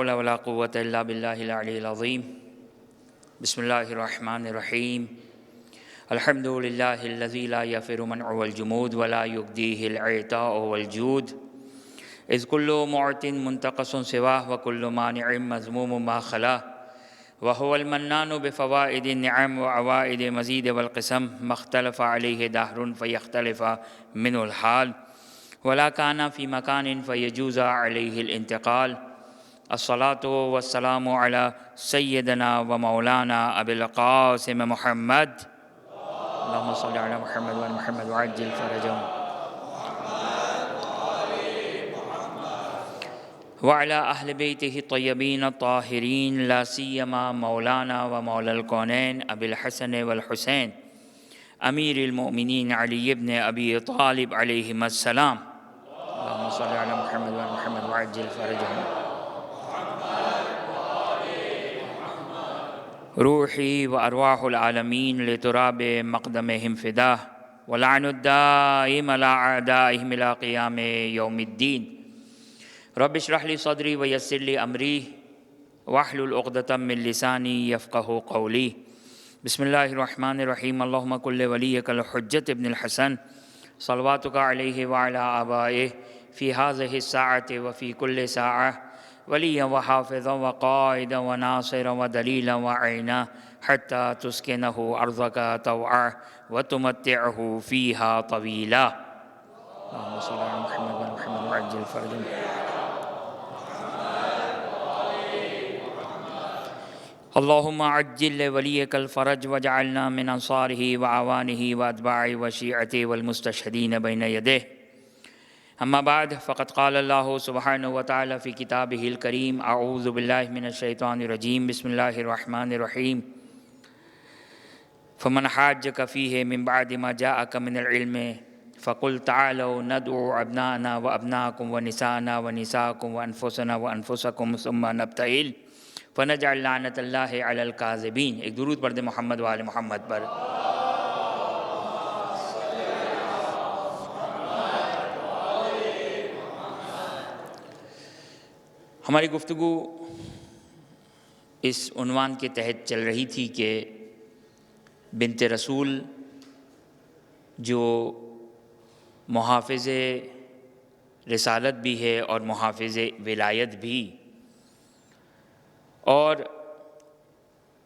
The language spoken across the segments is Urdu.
ولا ولا قوة إلا بالله العلي العظيم. بسم الله الرحمن الرحيم. الحمد لله الذي لا يفر منع والجمود ولا يقديه العطاء والجود، إذ كل معت منتقص سواه وكل مانع مذموم ما خلاه، وهو المنان بفوائد النعم وعوائد مزيد والقسم، ما اختلف عليه دهر فيختلف منه الحال، ولا كان في مكان فيجوز عليه الانتقال. الصلاة والسلام على سيدنا ومولانا أبي القاسم محمد، اللهم صل على محمد وعلى محمد وعجل فرجهم، وعلى أهل بيته الطيبين الطاهرين، لا سيما مولانا ومولى الكونين أبي الحسن والحسين أمير المؤمنين علي بن أبي طالب عليهما السلام. اللهم صل على محمد وعلى محمد وعجل فرجهم. روحي وأرواح العالمين لتراب مقدمهم فداه، ولعن الدائم على أعدائهم إلى قيام يوم الدين. رب اشرح لي صدري ويسر لي أمري واحلل عقدة من لساني يفقه قولي. بسم الله الرحمن الرحيم. اللهم كن لوليك الحجة ابن الحسن صلواتك عليه وعلى آبائه في هذه الساعة وفي كل ساعة وليا وحافظا وقائدا وناصرا ودليلا وعينا، حتى تسكنه أرضك طوعا وتمتعه فيها طويلا. اللهم صل على محمد وعلى محمد وعجل فرجهم. اللهم عجل لوليك الفرج واجعلنا من أنصاره وعوانه وأتباعه وشيعته والمستشهدين بين يديه. أما بعد، فقد قال الله سبحانه وتعالى في كتابه الكريم: أعوذ بالله من الشيطان الرجيم، بسم الله الرحمن الرحيم. فمن حاجك فيه من بعد ما جاءك من العلم فقل تعالوا ندعو أبناءنا وأبناءكم ونساءنا ونساءكم وأنفسنا وأنفسكم ثم نبتهل فنجعل لعنة الله على الكاذبين. ایک درود پڑھ دیں محمد و آل محمد پر. ہماری گفتگو اس عنوان کے تحت چل رہی تھی کہ بنت رسول جو محافظ رسالت بھی ہے اور محافظ ولایت بھی، اور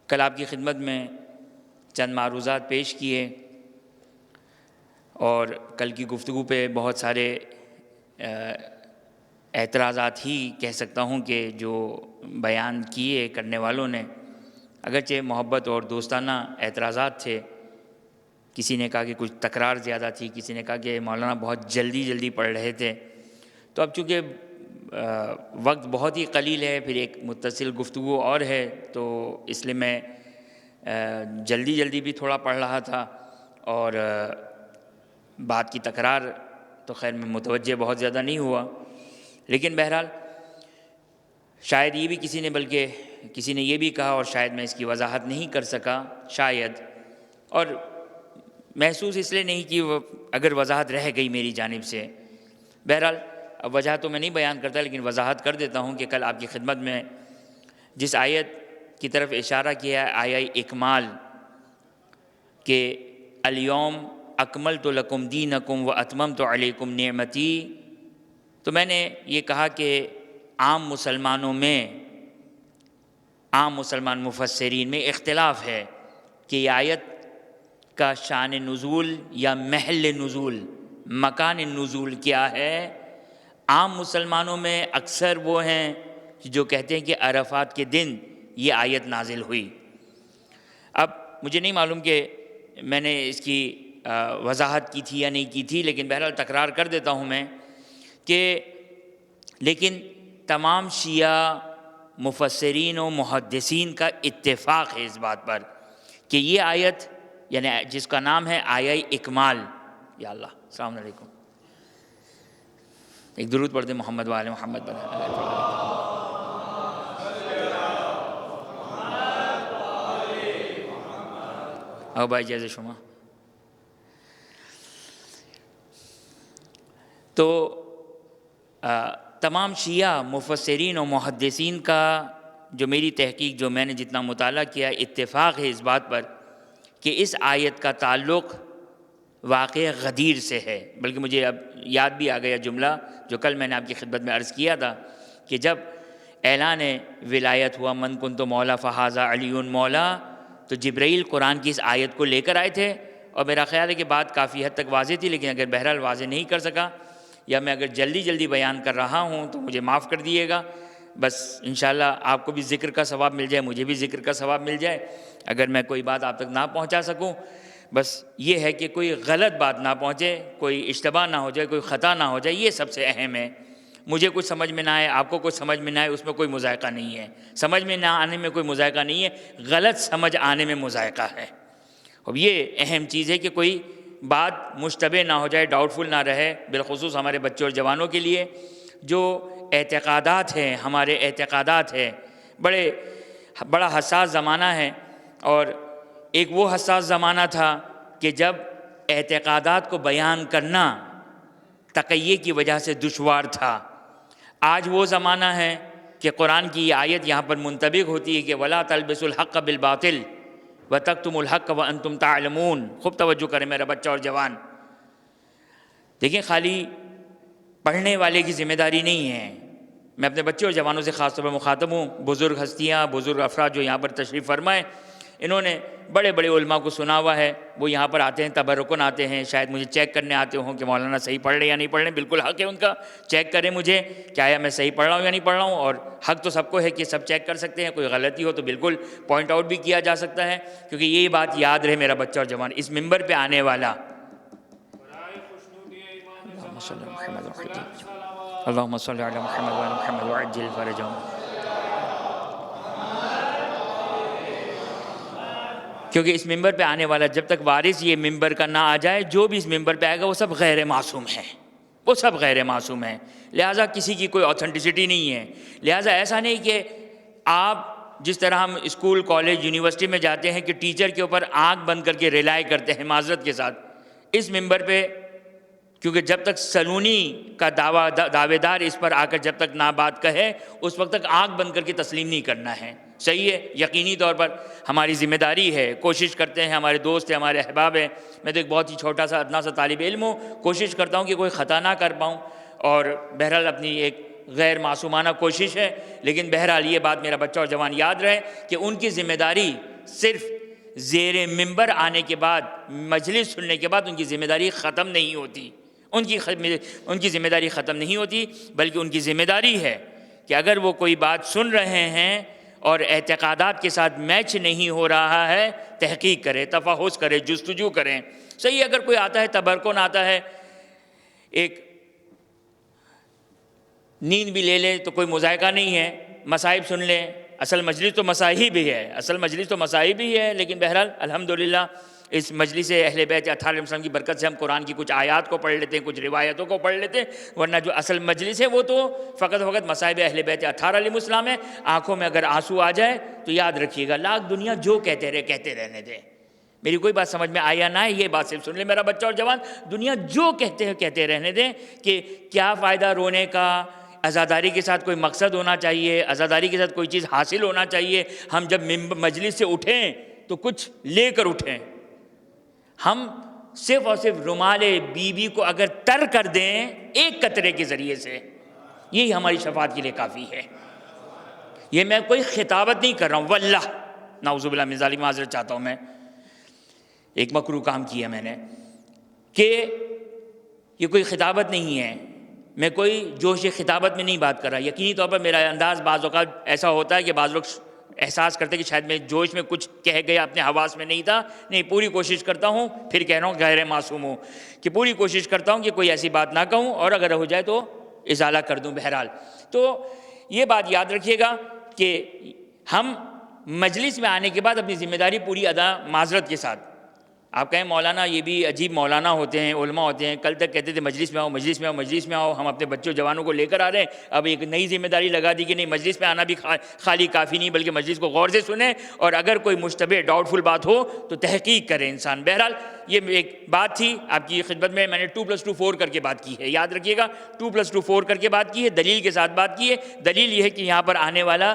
کل آپ کی خدمت میں چند معروضات پیش کیے، اور کل کی گفتگو پہ بہت سارے اعتراضات ہی کہہ سکتا ہوں کہ جو بیان کیے کرنے والوں نے، اگرچہ محبت اور دوستانہ اعتراضات تھے. کسی نے کہا کہ کچھ تکرار زیادہ تھی، کسی نے کہا کہ مولانا بہت جلدی پڑھ رہے تھے. تو اب چونکہ وقت بہت ہی قلیل ہے، پھر ایک متصل گفتگو اور ہے، تو اس لیے میں جلدی بھی تھوڑا پڑھ رہا تھا، اور بات کی تکرار تو خیر میں متوجہ بہت زیادہ نہیں ہوا. لیکن بہرحال شاید یہ بھی کسی نے یہ بھی کہا، اور شاید میں اس کی وضاحت نہیں کر سکا، شاید، اور محسوس اس لیے نہیں کہ اگر وضاحت رہ گئی میری جانب سے. بہرحال اب وجہ تو میں نہیں بیان کرتا، لیکن وضاحت کر دیتا ہوں کہ کل آپ کی خدمت میں جس آیت کی طرف اشارہ کیا ہے، آیہ اکمال، کہ الیوم اکملت لکم دینکم واتممت علیکم نعمتی، تو میں نے یہ کہا کہ عام مسلمان مفسرین میں اختلاف ہے کہ یہ آیت کا شان نزول یا محل نزول، مکان نزول کیا ہے. عام مسلمانوں میں اکثر وہ ہیں جو کہتے ہیں کہ عرفات کے دن یہ آیت نازل ہوئی. اب مجھے نہیں معلوم کہ میں نے اس کی وضاحت کی تھی یا نہیں کی تھی، لیکن بہرحال تکرار کر دیتا ہوں میں کہ لیکن تمام شیعہ مفسرین و محدثین کا اتفاق ہے اس بات پر کہ یہ آیت، یعنی جس کا نام ہے آیہ اکمال، یا اللہ السلام علیکم، ایک درود پڑھ دیں محمد و آل محمد پر. او بھائی جیسے شما. تو تمام شیعہ مفسرین و محدثین کا جو میری تحقیق جو میں نے جتنا مطالعہ کیا اتفاق ہے اس بات پر کہ اس آیت کا تعلق واقعہ غدیر سے ہے. بلکہ مجھے اب یاد بھی آ گیا جملہ جو کل میں نے آپ کی خدمت میں عرض کیا تھا کہ جب اعلان ولایت ہوا من کنت مولا فہذا علی مولا، تو جبرائیل قرآن کی اس آیت کو لے کر آئے تھے، اور میرا خیال ہے کہ بات کافی حد تک واضح تھی، لیکن اگر بہرحال واضح نہیں کر سکا یا میں اگر جلدی بیان کر رہا ہوں تو مجھے معاف کر دیے گا. بس انشاءاللہ آپ کو بھی ذکر کا ثواب مل جائے، مجھے بھی ذکر کا ثواب مل جائے. اگر میں کوئی بات آپ تک نہ پہنچا سکوں، بس یہ ہے کہ کوئی غلط بات نہ پہنچے، کوئی اشتباہ نہ ہو جائے، کوئی خطا نہ ہو جائے، یہ سب سے اہم ہے. مجھے کچھ سمجھ میں نہ آئے، آپ کو کچھ سمجھ میں نہ آئے، اس میں کوئی مذائقہ نہیں ہے. سمجھ میں نہ آنے میں کوئی مذائقہ نہیں ہے، غلط سمجھ آنے میں مذائقہ ہے. اب یہ اہم چیز ہے کہ کوئی بات مشتبہ نہ ہو جائے، ڈاؤٹ فل نہ رہے، بالخصوص ہمارے بچوں اور جوانوں کے لیے. جو اعتقادات ہیں، ہمارے اعتقادات ہیں، بڑا حساس زمانہ ہے. اور ایک وہ حساس زمانہ تھا کہ جب اعتقادات کو بیان کرنا تقیہ کی وجہ سے دشوار تھا. آج وہ زمانہ ہے کہ قرآن کی یہ آیت یہاں پر منطبق ہوتی ہے کہ وَلَا تَلْبِسُوا الْحَقَّ بِالْبَاطِلِ وَتَكْتُمُوا الْحَقَّ وَأَنْتُمْ تَعْلَمُونَ. خوب توجہ کریں میرا بچہ اور جوان. دیکھیں، خالی پڑھنے والے کی ذمہ داری نہیں ہے. میں اپنے بچوں اور جوانوں سے خاص طور پر مخاطب ہوں. بزرگ ہستیاں، بزرگ افراد جو یہاں پر تشریف فرمائے، انہوں نے بڑے علماء کو سنا ہوا ہے. وہ یہاں پر آتے ہیں، تبرکن آتے ہیں، شاید مجھے چیک کرنے آتے ہوں کہ مولانا صحیح پڑھ رہے یا نہیں پڑھ رہے. بالکل حق ہے ان کا، چیک کریں مجھے کہ آیا میں صحیح پڑھ رہا ہوں یا نہیں پڑھ رہا ہوں. اور حق تو سب کو ہے کہ سب چیک کر سکتے ہیں. کوئی غلطی ہو تو بالکل پوائنٹ آؤٹ بھی کیا جا سکتا ہے. کیونکہ یہی بات یاد رہے میرا بچہ اور جوان، اس ممبر پہ آنے والا اللہم صلی علی محمد و علی محمد وعجل فرجہم. کیونکہ اس ممبر پہ آنے والا جب تک وارث یہ ممبر کا نہ آ جائے، جو بھی اس ممبر پہ آئے گا وہ سب غیر معصوم ہیں، وہ سب غیر معصوم ہیں. لہٰذا کسی کی کوئی آتھینٹسٹی نہیں ہے. لہٰذا ایسا نہیں کہ آپ جس طرح ہم اسکول، کالج، یونیورسٹی میں جاتے ہیں کہ ٹیچر کے اوپر آنکھ بند کر کے ریلائی کرتے ہیں معذرت کے ساتھ، اس ممبر پہ کیونکہ جب تک سلونی کا دعوے دار اس پر آ کر جب تک نہ بات کہے، اس وقت تک آنکھ بند کر کے تسلیم نہیں کرنا ہے. صحیح ہے، یقینی طور پر ہماری ذمہ داری ہے. کوشش کرتے ہیں، ہمارے دوست ہیں، ہمارے احباب ہیں. میں تو ایک بہت ہی چھوٹا سا ادنا سا طالب علم ہوں. کوشش کرتا ہوں کہ کوئی خطا نہ کر پاؤں، اور بہرحال اپنی ایک غیر معصومانہ کوشش ہے. لیکن بہرحال یہ بات میرا بچہ اور جوان یاد رہے کہ ان کی ذمہ داری صرف زیر ممبر آنے کے بعد، مجلس سننے کے بعد ان کی ذمہ داری ختم نہیں ہوتی. ان کی ذمہ داری ختم نہیں ہوتی، بلکہ ان کی ذمہ داری ہے کہ اگر وہ کوئی بات سن رہے ہیں اور اعتقادات کے ساتھ میچ نہیں ہو رہا ہے، تحقیق کرے، تفحص کرے، جستجو کریں. صحیح، اگر کوئی آتا ہے تبرکن آتا ہے، ایک نیند بھی لے لے تو کوئی مذائقہ نہیں ہے، مصائب سن لیں. اصل مجلس تو مصائب بھی ہے، لیکن بہرحال الحمدللہ اس مجلس اہل بیت اطہار علیہ السلام کی برکت سے ہم قرآن کی کچھ آیات کو پڑھ لیتے ہیں، کچھ روایتوں کو پڑھ لیتے ہیں. ورنہ جو اصل مجلس ہے وہ تو فقط مصائب اہل بیت اطہار علیہ السلام ہے. آنکھوں میں اگر آنسو آ جائے تو یاد رکھیے گا، لاکھ دنیا جو کہتے رہنے دیں. میری کوئی بات سمجھ میں آیا نہ ہے، یہ بات صرف سن لے میرا بچہ اور جوان. دنیا جو کہتے رہنے دیں کہ کیا فائدہ رونے کا. عزاداری کے ساتھ کوئی مقصد ہونا چاہیے، عزاداری کے ساتھ کوئی چیز حاصل ہونا چاہیے. ہم جب مجلس سے اٹھیں تو کچھ لے کر اٹھیں. ہم صرف اور صرف رومال بی بی کو اگر تر کر دیں ایک قطرے کے ذریعے سے، یہی ہماری شفاعت کے لیے کافی ہے. یہ میں کوئی خطابت نہیں کر رہا ہوں، واللہ نعوذ باللہ من ذالک، معذرت چاہتا ہوں. میں ایک مکروہ کام کیا میں نے کہ یہ کوئی خطابت نہیں ہے، میں کوئی جوش خطابت میں نہیں بات کر رہا. یقینی طور پر میرا انداز بعض اوقات ایسا ہوتا ہے کہ بعض لوگ احساس کرتے کہ شاید میں جوش میں کچھ کہہ گیا، اپنے حواس میں نہیں تھا. نہیں، پوری کوشش کرتا ہوں، پھر کہہ رہا ہوں غیر معصوم ہوں، کہ پوری کوشش کرتا ہوں کہ کوئی ایسی بات نہ کہوں، اور اگر ہو جائے تو ازالہ کر دوں. بہرحال تو یہ بات یاد رکھیے گا کہ ہم مجلس میں آنے کے بعد اپنی ذمہ داری پوری ادا معذرت کے ساتھ آپ کہیں مولانا یہ بھی عجیب مولانا ہوتے ہیں، علماء ہوتے ہیں، کل تک کہتے تھے مجلس میں آؤ مجلس میں آؤ مجلس میں آؤ، ہم اپنے بچوں جوانوں کو لے کر آ رہے ہیں، اب ایک نئی ذمہ داری لگا دی کہ نہیں مجلس میں آنا بھی خالی کافی نہیں بلکہ مجلس کو غور سے سنیں، اور اگر کوئی مشتبہ ڈاؤٹ فل بات ہو تو تحقیق کرے انسان۔ بہرحال یہ ایک بات تھی آپ کی خدمت میں، میں نے 2+2 4 کر کے بات کی ہے، یاد رکھیے گا 2+2 4 کر کے بات کی ہے، دلیل کے ساتھ بات کی ہے۔ دلیل یہ ہے کہ یہاں پر آنے والا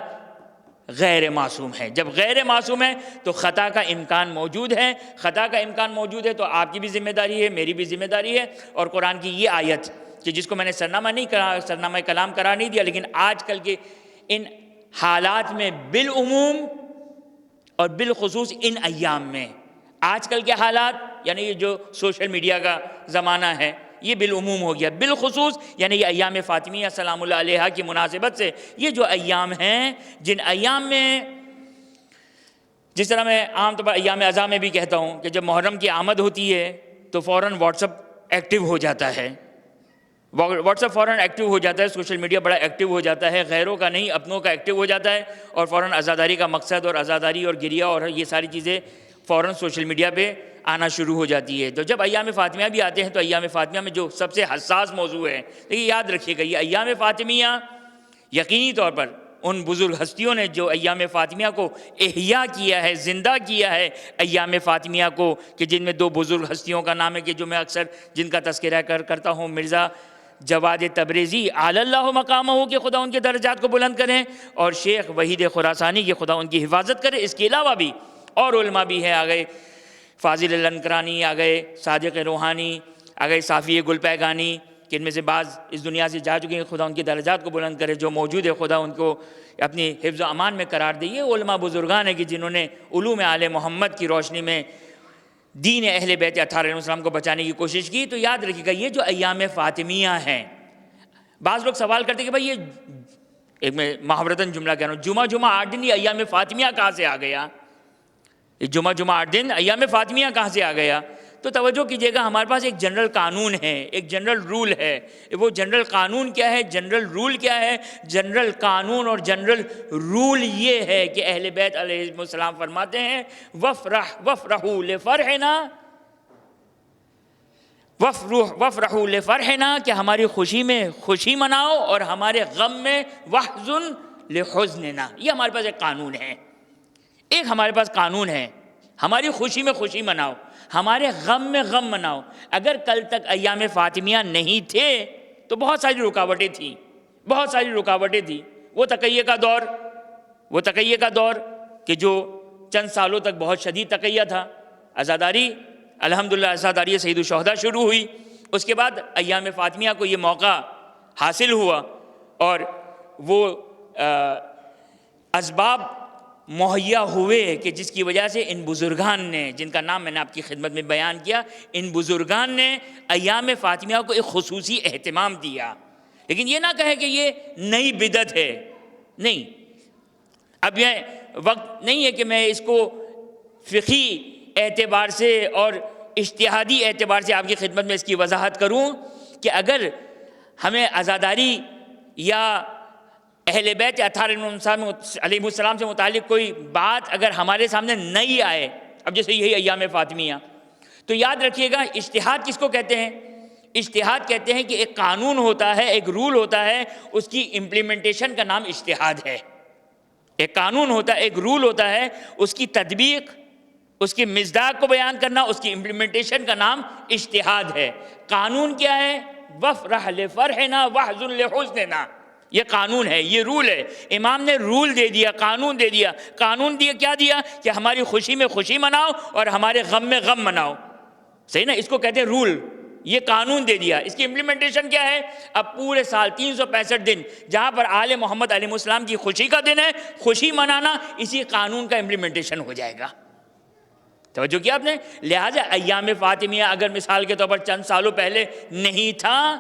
غیر معصوم ہے، جب غیر معصوم ہے تو خطا کا امکان موجود ہے، خطا کا امکان موجود ہے تو آپ کی بھی ذمہ داری ہے، میری بھی ذمہ داری ہے۔ اور قرآن کی یہ آیت کہ جس کو میں نے سرنامہ کلام قرار نہیں دیا، لیکن آج کل کے ان حالات میں بالعموم اور بالخصوص ان ایام میں، آج کل کے حالات یعنی یہ جو سوشل میڈیا کا زمانہ ہے یہ بالعموم ہو گیا، بالخصوص یعنی یہ ایام فاطمیہ سلام اللہ علیہا کی مناسبت سے یہ جو ایام ہیں، جن ایام میں جس طرح میں عام طور پر ایام اعزاء میں بھی کہتا ہوں کہ جب محرم کی آمد ہوتی ہے تو فوراً واٹس اپ ایکٹیو ہو جاتا ہے، واٹس اپ فوراً ایکٹیو ہو جاتا ہے، سوشل میڈیا بڑا ایکٹیو ہو جاتا ہے، غیروں کا نہیں اپنوں کا ایکٹیو ہو جاتا ہے، اور فوراً عزاداری کا مقصد اور عزاداری اور گریہ اور یہ ساری چیزیں فوراً سوشل میڈیا پہ آنا شروع ہو جاتی ہے۔ تو جب ایام فاطمیہ بھی آتے ہیں تو ایام فاطمیہ میں جو سب سے حساس موضوع ہے، لیکن یاد رکھیے گا یہ ایام فاطمیہ یقینی طور پر ان بزرگ ہستیوں نے جو ایام فاطمیہ کو احیاء کیا ہے، زندہ کیا ہے ایام فاطمیہ کو، کہ جن میں 2 بزرگ ہستیوں کا نام ہے کہ جو میں اکثر جن کا تذکرہ کرتا ہوں، مرزا جواد تبریزی اعلی اللہ مقامہ کہ خدا ان کے درجات کو بلند کریں، اور شیخ وحید خراسانی کہ خدا ان کی حفاظت کرے۔ اس کے علاوہ بھی اور علماء بھی ہیں، آ گئے فاضل لنکرانی، آ گئے صادق روحانی، آ گئے صافی گل پیگانی، کہ ان میں سے بعض اس دنیا سے جا چکے ہیں، خدا ان کی درجات کو بلند کرے، جو موجود ہے خدا ان کو اپنی حفظ و امان میں قرار دے۔ یہ علماء بزرگان ہیں کہ جنہوں نے علوم آل محمد کی روشنی میں دین اہل بیت اطہار علیہ السلام کو بچانے کی کوشش کی۔ تو یاد رکھیے گا یہ جو ایام فاطمیہ ہیں، بعض لوگ سوال کرتے کہ بھائی یہ ایک میں محاورتاً جملہ کہہ رہا ہوں، جمعہ 8 دن یہ ایام فاطمیہ کہاں سے آ گیا؟ یہ جمعہ 8 دن ایام فاطمیہ کہاں سے آ گیا؟ تو توجہ کیجئے گا، ہمارے پاس ایک جنرل قانون ہے، ایک جنرل رول ہے۔ وہ جنرل قانون کیا ہے، جنرل رول کیا ہے؟ جنرل قانون اور جنرل رول یہ ہے کہ اہل بیت علیہ السلام فرماتے ہیں وَافْرَحُوا لِفَرْحِنَا وَافْرَحُوا لِفَرْحِنَا، کہ ہماری خوشی میں خوشی مناؤ اور ہمارے غم میں وَاحْزُنْ لِحُزْنِنَا۔ یہ ہمارے پاس ایک قانون ہے، ایک ہمارے پاس قانون ہے، ہماری خوشی میں خوشی مناؤ، ہمارے غم میں غم مناؤ۔ اگر کل تک ایام فاطمیہ نہیں تھے تو بہت ساری رکاوٹیں تھیں، بہت ساری رکاوٹیں تھیں۔ وہ تقیہ کا دور کہ جو چند سالوں تک بہت شدید تقیہ تھا، عزاداری الحمدللہ عزاداری سید الشہداء شروع ہوئی، اس کے بعد ایام فاطمیہ کو یہ موقع حاصل ہوا اور وہ اسباب مہیا ہوئے کہ جس کی وجہ سے ان بزرگان نے، جن کا نام میں نے آپ کی خدمت میں بیان کیا، ان بزرگان نے ایام فاطمیہ کو ایک خصوصی اہتمام دیا۔ لیکن یہ نہ کہے کہ یہ نئی بدعت ہے، نہیں، اب یہ وقت نہیں ہے کہ میں اس کو فقہی اعتبار سے اور اجتہادی اعتبار سے آپ کی خدمت میں اس کی وضاحت کروں کہ اگر ہمیں عزاداری یا اہل بیت اطہار علیہ السلام سے متعلق کوئی بات اگر ہمارے سامنے نئی آئے، اب جیسے یہی ایام فاطمیہ، تو یاد رکھیے گا اجتہاد کس کو کہتے ہیں؟ اجتہاد کہتے ہیں کہ ایک قانون ہوتا ہے، ایک رول ہوتا ہے، اس کی امپلیمنٹیشن کا نام اجتہاد ہے۔ ایک قانون ہوتا ہے، ایک رول ہوتا ہے، اس کی تطبیق، اس کی مصداق کو بیان کرنا، اس کی امپلیمنٹیشن کا نام اجتہاد ہے۔ قانون کیا ہے؟ وَافْرَحْ لِفَرْحِنَا وَاحْزُنْ لِحُزْنِنَا، یہ قانون ہے، یہ رول ہے۔ امام نے رول دے دیا، قانون دے دیا۔ قانون دیا کیا دیا؟ کہ ہماری خوشی میں خوشی مناؤ اور ہمارے غم میں غم مناؤ، صحیح نا؟ اس کو کہتے ہیں رول، یہ قانون دے دیا۔ اس کی امپلیمنٹیشن کیا ہے؟ اب پورے سال 365 دن جہاں پر آل محمد علیہ السلام کی خوشی کا دن ہے، خوشی منانا اسی قانون کا امپلیمنٹیشن ہو جائے گا۔ توجہ کیا آپ نے؟ لہٰذا ایام فاطمیہ اگر مثال کے طور پر چند سالوں پہلے نہیں تھا،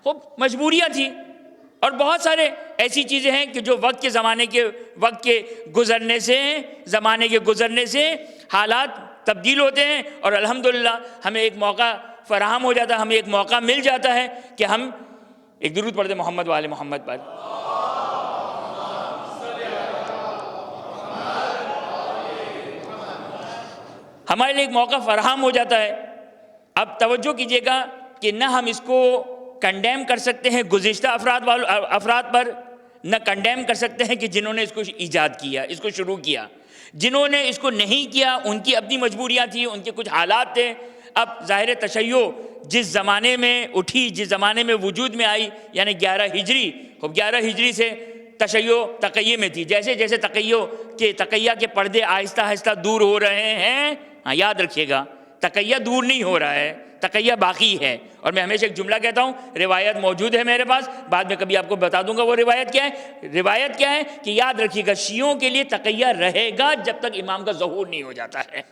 خوب مجبوریاں تھی، اور بہت سارے ایسی چیزیں ہیں کہ جو وقت کے گزرنے سے حالات تبدیل ہوتے ہیں، اور الحمدللہ ہمیں ایک موقع فراہم ہو جاتا ہے، ہمیں ایک موقع مل جاتا ہے کہ ہم ایک درود پڑھتے محمد و آل محمد پر۔ ہمارے لیے ایک موقع فراہم ہو جاتا ہے۔ اب توجہ کیجیے گا کہ نہ ہم اس کو کنڈیم کر سکتے ہیں گزشتہ افراد پر، نہ کنڈیم کر سکتے ہیں کہ جنہوں نے اس کو ایجاد کیا، اس کو شروع کیا۔ جنہوں نے اس کو نہیں کیا ان کی اپنی مجبوریاں تھیں، ان کے کچھ حالات تھے۔ اب ظاہر تشیع جس زمانے میں اٹھی، جس زمانے میں وجود میں آئی، یعنی 11 ہجری، خب 11 ہجری سے تشیع تقیہ میں تھی۔ جیسے جیسے تقیہ کے پردے آہستہ آہستہ دور ہو رہے ہیں، یاد رکھیے گا تقیہ دور نہیں ہو رہا ہے، تقیہ باقی ہے۔ اور میں ہمیشہ ایک جملہ کہتا ہوں، روایت موجود ہے میرے پاس، بعد میں کبھی آپ کو بتا دوں گا وہ روایت کیا ہے۔ روایت کیا ہے کہ یاد رکھیے گا شیعوں کے لیے تقیہ رہے گا جب تک امام کا ظہور نہیں ہو جاتا ہے،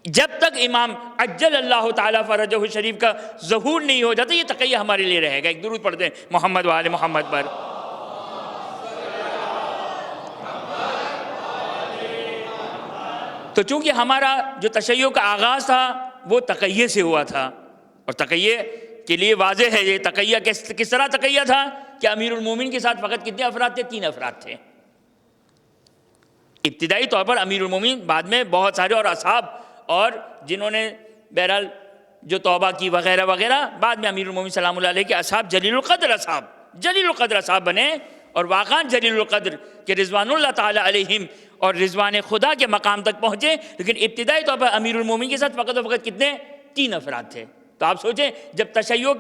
جب تک امام عجل اللہ تعالیٰ فرجہ الشریف کا ظہور نہیں ہو جاتا، یہ تقیہ ہمارے لیے رہے گا۔ ایک درود پڑھتے ہیں محمد و آل محمد پر۔ تو چونکہ ہمارا جو تشیع کا آغاز تھا وہ تقیہ سے ہوا تھا، اور تقیہ کے لیے واضح ہے یہ تقیہ کس طرح تقیہ تھا کہ امیر المومنین کے ساتھ فقط کتنے افراد تھے؟ 3 افراد تھے ابتدائی طور پر امیر المومنین، بعد میں بہت سارے اور اصحاب، اور جنہوں نے بہرحال جو توبہ کی وغیرہ وغیرہ، بعد میں امیر المومنین سلام اللہ علیہ کے اصحاب جلیل القدر اصحاب بنے، اور واقعاً جلیل القدر کہ رضوان اللہ تعالیٰ علیہم اور رضوان خدا کے مقام تک پہنچے۔ لیکن ابتدائی طور پر امیر المومنین کے ساتھ فقط و فقط کتنے؟ 3 افراد تھے۔ تو آپ سوچیں جب تشیع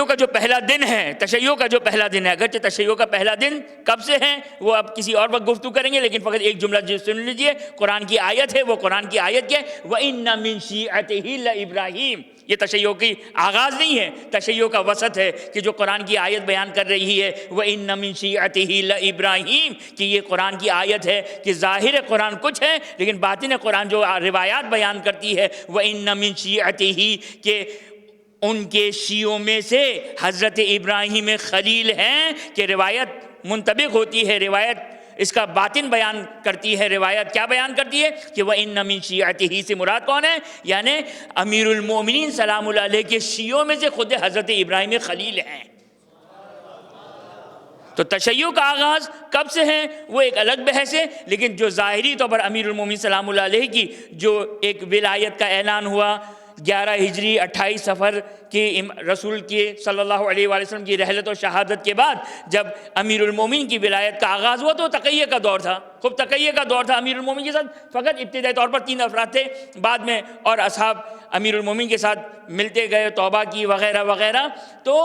کا جو پہلا دن ہے، اگرچہ تشیع کا پہلا دن کب سے ہے وہ اب کسی اور وقت گفتگو کریں گے، لیکن فقط ایک جملہ جو سن لیجئے، قرآن کی آیت ہے، وہ قرآن کی آیت کیا ہے؟ وَإِنَّ مِن شِيعَتِهِ لَإِبْرَاهِيمَ۔ یہ تشیع کی آغاز نہیں ہے، تشیع کا وسط ہے کہ جو قرآن کی آیت بیان کر رہی ہے وَإِنَّ مِن شِيعَتِهِ لَإِبْرَاهِيمَ، کہ یہ قرآن کی آیت ہے کہ ظاہر قرآن کچھ ہے لیکن باطن قرآن جو روایات بیان کرتی ہے وَإِنَّ مِن شِيعَتِهِ، کہ ان کے شیعوں میں سے حضرت ابراہیم خلیل ہیں، کہ روایت منطبق ہوتی ہے، روایت اس کا باطن بیان کرتی ہے۔ روایت کیا بیان کرتی ہے کہ وَإِنَّ مِن شِيعَتِهِ سے مراد کون ہے؟ یعنی امیر المومنین سلام اللہ علیہ کے شیعوں میں سے خود حضرت ابراہیم خلیل ہیں۔ تو تشیع کا آغاز کب سے ہے وہ ایک الگ بحث ہے، لیکن جو ظاہری طور پر امیر المومنین سلام اللہ علیہ کی جو ایک ولایت کا اعلان ہوا 11 ہجری 28 صفر کی رسول کی صلی اللہ علیہ وآلہ وسلم کی رحلت و شہادت کے بعد جب امیر المومنین کی ولایت کا آغاز ہوا تو تقیہ کا دور تھا، خوب تقیہ کا دور تھا۔ امیر المومنین کے ساتھ فقط ابتدائی طور پر 3 افراد تھے، بعد میں اور اصحاب امیر المومنین کے ساتھ ملتے گئے، توبہ کی وغیرہ وغیرہ۔ تو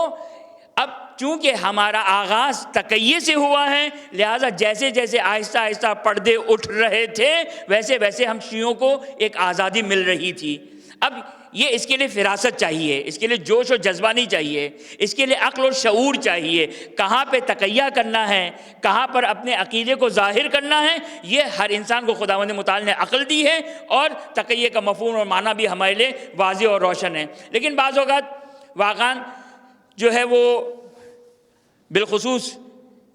اب چونکہ ہمارا آغاز تقیہ سے ہوا ہے، لہٰذا جیسے جیسے آہستہ آہستہ پردے اٹھ رہے تھے ویسے ویسے ہم شیعوں کو ایک آزادی مل رہی تھی۔ اب یہ اس کے لیے فراست چاہیے، اس کے لیے جوش و جذبہ نہیں چاہیے، اس کے لیے عقل اور شعور چاہیے، کہاں پہ تقیہ کرنا ہے، کہاں پر اپنے عقیدے کو ظاہر کرنا ہے، یہ ہر انسان کو خداوند متعال نے عقل دی ہے، اور تقیہ کا مفہوم اور معنی بھی ہمارے لیے واضح اور روشن ہے۔ لیکن بعض اوقات واقعاً جو ہے وہ بالخصوص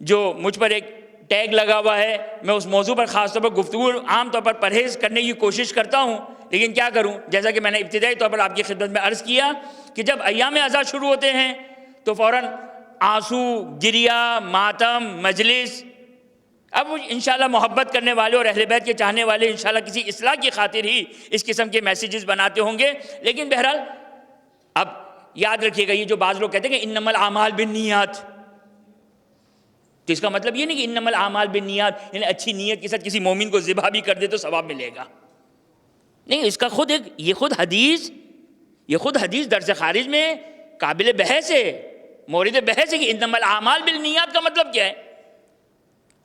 جو مجھ پر ایک ٹیگ لگا ہوا ہے، میں اس موضوع پر خاص طور پر گفتگو عام طور پر پرہیز کرنے کی کوشش کرتا ہوں، لیکن کیا کروں، جیسا کہ میں نے ابتدائی طور پر آپ کی خدمت میں عرض کیا کہ جب ایام عزا شروع ہوتے ہیں تو فوراً آنسو، گریہ، ماتم، مجلس۔ اب انشاءاللہ محبت کرنے والے اور اہل بیت کے چاہنے والے انشاءاللہ کسی اصلاح کی خاطر ہی اس قسم کے میسیجز بناتے ہوں گے، لیکن بہرحال اب یاد رکھیے گا یہ جو بعض لوگ کہتے ہیں کہ انما الاعمال بالنیات، تو اس کا مطلب یہ نہیں کہ انما الاعمال بالنیات یعنی اچھی نیت کے ساتھ کسی مومن کو ذبح بھی کر دے تو ثواب ملے گا، نہیں، اس کا یہ خود حدیث درس خارج میں قابل بحث ہے، مورد بحث ہے کہ انما الاعمال بالنیات کا مطلب کیا ہے۔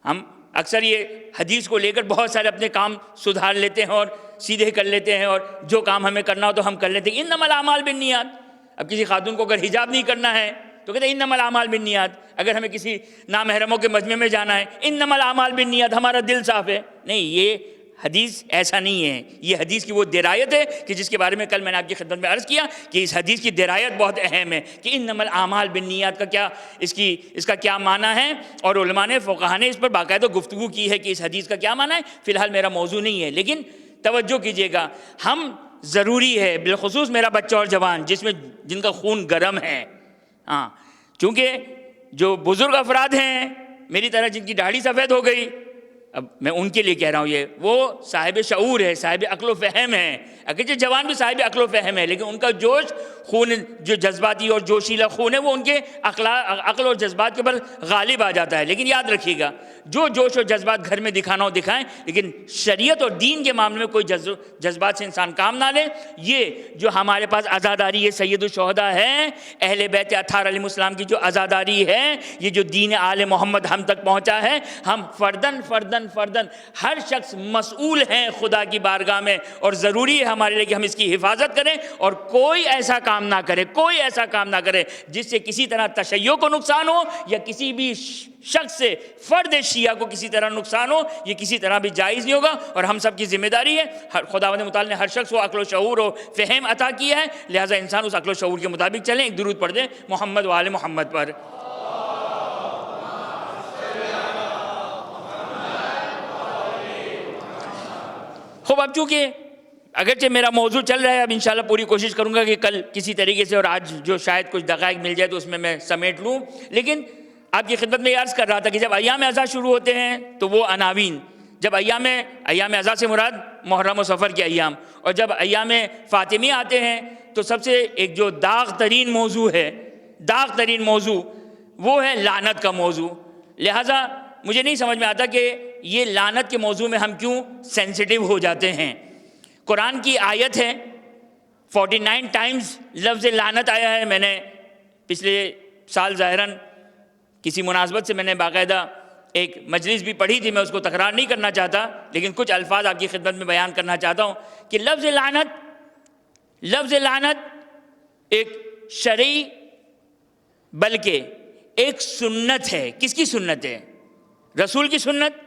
ہم اکثر یہ حدیث کو لے کر بہت سارے اپنے کام سدھار لیتے ہیں اور سیدھے کر لیتے ہیں، اور جو کام ہمیں کرنا ہو تو ہم کر لیتے ہیں، انما الاعمال بالنیات۔ اب کسی خاتون کو اگر حجاب نہیں کرنا ہے تو کہتے ہیں انما الاعمال بالنیات، اگر ہمیں کسی نامحرموں کے مجمع میں جانا ہے انما الاعمال بالنیات، ہمارا دل صاف ہے، نہیں، یہ حدیث ایسا نہیں ہے۔ یہ حدیث کی وہ درایت ہے کہ جس کے بارے میں کل میں نے آپ کی خدمت میں عرض کیا کہ اس حدیث کی درایت بہت اہم ہے کہ انما الاعمال بالنیات کا کیا، اس کا کیا معنی ہے، اور علماء نے، فقہاء نے اس پر باقاعدہ گفتگو کی ہے کہ اس حدیث کا کیا معنی ہے۔ فی الحال میرا موضوع نہیں ہے، لیکن توجہ کیجیے گا، ہم ضروری ہے، بالخصوص میرا بچہ اور جوان جن کا خون گرم ہے، چونکہ جو بزرگ افراد ہیں میری طرح جن کی داڑھی سفید ہو گئی، اب میں ان کے لیے کہہ رہا ہوں، یہ وہ صاحب شعور ہے، صاحب عقل و فہم ہے، اگرچہ جوان بھی صاحب عقل و فہم ہے، لیکن ان کا جوش خون جو جذباتی اور جوشیلا خون ہے وہ ان کے عقل اور جذبات کے اوپر غالب آ جاتا ہے. لیکن یاد رکھیے گا، جو جوش اور جذبات گھر میں دکھانا ہو دکھائیں، لیکن شریعت اور دین کے معاملے میں کوئی جذبات سے انسان کام نہ لے. یہ جو ہمارے پاس عزاداری ہے، سید الشہداء ہے، اہل بیت اطہار علیہ السلام کی جو عزاداری ہے، یہ جو دین آل محمد ہم تک پہنچا ہے، ہم فردن ہر شخص مسئول ہیں خدا کی بارگاہ میں، اور ضروری ہے ہمارے لیے کہ ہم اس کی حفاظت کریں، اور کوئی ایسا کام نہ کرے جس سے کسی طرح تشیع کو نقصان ہو، یا کسی بھی شخص سے فرد شیعہ کو کسی طرح نقصان ہو. یہ کسی طرح بھی جائز نہیں ہوگا، اور ہم سب کی ذمہ داری ہے. خداوند متعال نے ہر شخص کو عقل و شعور و فہم عطا کیا ہے، لہٰذا انسان اس عقل و شعور کے مطابق چلیں. ایک درود پڑھ دیں محمد و آل محمد پر. خوب، اب چونکہ اگرچہ میرا موضوع چل رہا ہے، اب انشاءاللہ پوری کوشش کروں گا کہ کل کسی طریقے سے، اور آج جو شاید کچھ دقائق مل جائے تو اس میں سمیٹ لوں. لیکن آپ کی خدمت میں یہ عرض کر رہا تھا کہ جب ایام اعزا شروع ہوتے ہیں تو وہ عناوین، جب ایام اعزا سے مراد محرم و صفر کے ایام، اور جب ایام فاطمی آتے ہیں تو سب سے ایک جو داغ ترین موضوع وہ ہے لعنت کا موضوع. لہٰذا مجھے نہیں سمجھ میں آتا کہ یہ لعنت کے موضوع میں ہم کیوں سینسیٹیو ہو جاتے ہیں. قرآن کی آیت ہے، 49 ٹائمز لفظ لعنت آیا ہے. میں نے پچھلے سال ظاہراً کسی مناسبت سے میں نے باقاعدہ ایک مجلس بھی پڑھی تھی، میں اس کو تکرار نہیں کرنا چاہتا، لیکن کچھ الفاظ آپ کی خدمت میں بیان کرنا چاہتا ہوں کہ لفظ لعنت ایک شرعی بلکہ ایک سنت ہے. کس کی سنت ہے؟ رسول کی سنت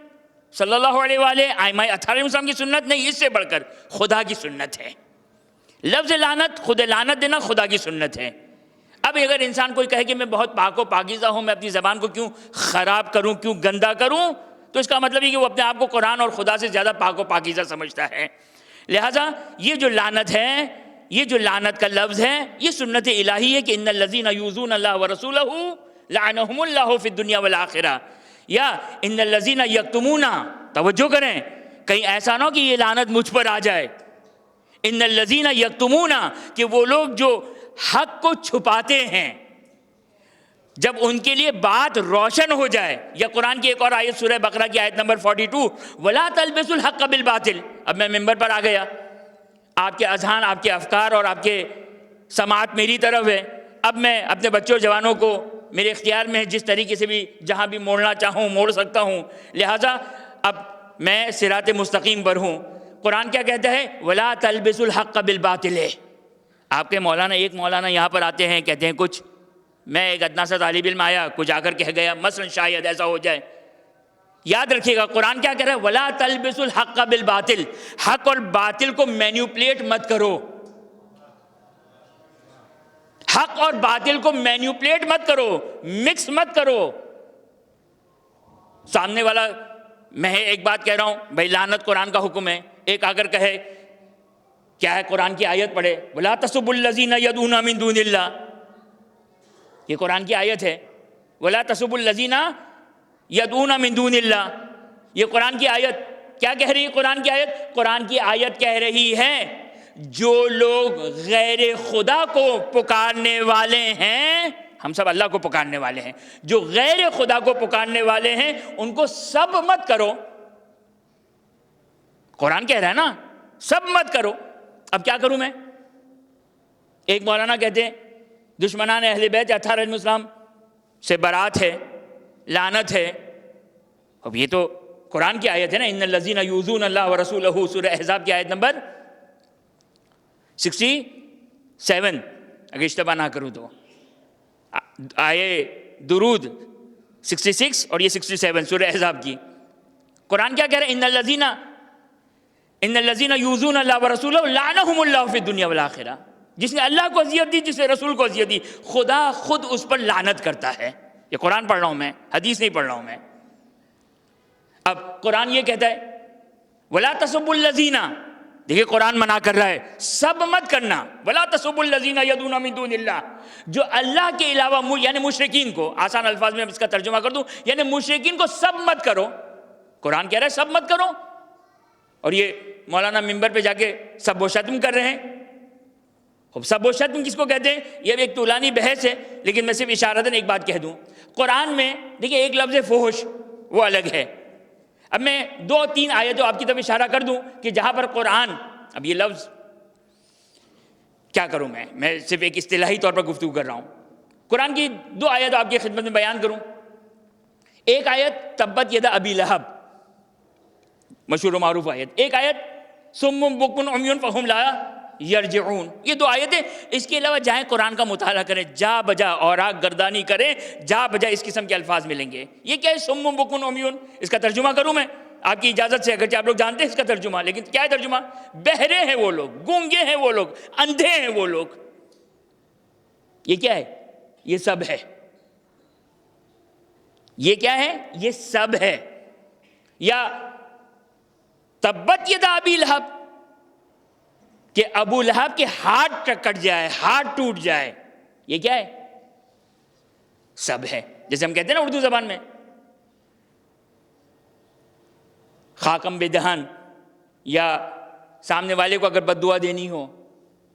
صلی اللہ علیہ وآلہ، ائمہ اطہار علیہ السلام کی سنت نہیں، اس سے بڑھ کر خدا کی سنت ہے. لفظ لعنت، خود لعنت دینا خدا کی سنت ہے. اب اگر انسان کوئی کہے کہ میں بہت پاک و پاکیزہ ہوں، میں اپنی زبان کو کیوں خراب کروں، کیوں گندا کروں، تو اس کا مطلب یہ کہ وہ اپنے آپ کو قرآن اور خدا سے زیادہ پاک و پاکیزہ سمجھتا ہے. لہٰذا یہ جو لعنت ہے، یہ جو لعنت کا لفظ ہے، یہ سنت الہی ہے کہ ان الذین یؤذون اللہ ورسولہ لعنہم اللہ فی الدنیا والآخرہ، یا ان الذین یکتمون، توجہ کریں کہیں ایسا نہ ہو کہ یہ لعنت مجھ پر آ جائے. ان الذین یکتمون، کہ وہ لوگ جو حق کو چھپاتے ہیں، جب ان کے لیے بات روشن ہو جائے. یا قرآن کی ایک اور آیت سورہ بقرہ کی آیت نمبر 42، وَلَا تَلْبِسُوا الْحَقَّ بِالْبَاطِلِ. اب میں ممبر پر آ گیا، آپ کے اذہان، آپ کے افکار اور آپ کے سماعت میری طرف ہے. اب میں اپنے بچوں جوانوں کو میرے اختیار میں جس طریقے سے بھی جہاں بھی موڑنا چاہوں موڑ سکتا ہوں. لہٰذا اب میں صراط مستقیم پر ہوں. قرآن کیا کہتا ہے؟ وَلَا تَلْبِسُوا الْحَقَّ بِالْبَاطِلِ. آپ کے ایک مولانا یہاں پر آتے ہیں، کہتے ہیں کچھ، میں ایک ادنا سا طالب علم آیا، کچھ آ کر کہہ گیا، مثلا شاید ایسا ہو جائے. یاد رکھیے گا قرآن کیا کہہ رہا ہے؟ وَلَا تَلْبِسُوا الْحَقَّ بِالْبَاطِلِ. حق اور باطل کو مینیپولیٹ مت کرو. حق اور باطل کو مینیپولیٹ مت کرو، مکس مت کرو. سامنے والا، میں ایک بات کہہ رہا ہوں بھائی لعنت قرآن کا حکم ہے، ایک آ کر کہے کیا ہے، قرآن کی آیت پڑھے، وَلَا تَسُبُّوا الَّذِينَ يَدْعُونَ مِن دُونِ اللَّهِ، یہ قرآن کی آیت ہے. وَلَا تَسُبُّوا الَّذِينَ يَدْعُونَ مِن دُونِ اللَّهِ، یہ قرآن کی آیت کیا کہہ رہی ہے؟ قرآن کی آیت کہہ رہی ہے جو لوگ غیر خدا کو پکارنے والے ہیں، ہم سب اللہ کو پکارنے والے ہیں، جو غیر خدا کو پکارنے والے ہیں ان کو سب مت کرو. قرآن کہہ رہا ہے نا سب مت کرو. اب کیا کروں میں؟ ایک مولانا کہتے ہیں دشمنان اہل بیت اطہار علیہ السلام سے برات ہے، لعنت ہے. اب یہ تو قرآن کی آیت ہے نا، ان الذین یؤذون اللہ ورسولہ، سورہ احزاب کی آیت نمبر 67 اگر اشتباہ نہ کروں تو، آئے درود 66 اور یہ 67 سورہ احزاب کی. قرآن کیا کہہ رہے ہیں؟ ان الذین یؤذون اللہ ورسولہ لعنہم اللہ فی الدنیا والآخرہ. جس نے اللہ کو اذیت دی، جس نے رسول کو اذیت دی، خدا خود اس پر لعنت کرتا ہے. یہ قرآن پڑھ رہا ہوں میں، حدیث نہیں پڑھ رہا ہوں میں. اب قرآن یہ کہتا ہے وَلَا تَسُبُّوا الَّذِينَ، دیکھیے قرآن منع کر رہا ہے سب مت کرنا. وَلَا تَسُبُّوا الَّذِينَ يَدْعُونَ مِن دُونِ اللَّهِ، جو اللہ کے علاوہ یعنی مشرکین کو، آسان الفاظ میں اس کا ترجمہ کر دوں، یعنی مشرکین کو سب مت کرو. قرآن کہہ رہا ہے سب مت کرو، اور یہ مولانا ممبر پہ جا کے سب و شتم کر رہے ہیں۔ خب سب و شتم کس کو کہتے ہیں؟ یہ بھی ایک طولانی بحث ہے، لیکن میں صرف اشارتاً ایک بات کہہ دوں۔ قرآن میں دیکھیں ایک لفظ فحش وہ الگ ہے۔ اب میں 2-3 آیتوں آپ کی طرف اشارہ کر دوں کہ جہاں پر قرآن، اب یہ لفظ کیا کروں میں صرف ایک اصطلاحی طور پر گفتگو کر رہا ہوں۔ قرآن کی 2 آیت آپ کی خدمت میں بیان کروں۔ ایک آیت تبت یدا ابی لہب، مشہور و معروف آیت۔ ایک آیت صم بکم عمی فہم لا یرجعون۔ یہ 2 آیتیں، اس کے علاوہ جائیں قرآن کا مطالعہ کریں، جا بجا اوراق گردانی کریں، جا بجا اس قسم کے الفاظ ملیں گے۔ یہ کیا ہے صم بکم عمی؟ اس کا ترجمہ کروں میں آپ کی اجازت سے، اگرچہ آپ لوگ جانتے ہیں اس کا ترجمہ، لیکن کیا ہے ترجمہ؟ بہرے ہیں وہ لوگ، گونگے ہیں وہ لوگ، اندھے ہیں وہ لوگ۔ یہ کیا ہے؟ یہ سب ہے۔ یہ کیا ہے؟ یہ سب ہے۔ یا تبت یدا ابی لہب، کہ ابو لہب کے ہاتھ کٹ جائے، ہاتھ ٹوٹ جائے، یہ کیا ہے؟ سب ہے۔ جیسے ہم کہتے ہیں نا اردو زبان میں خاکم بے دہن، یا سامنے والے کو اگر بد دعا دینی ہو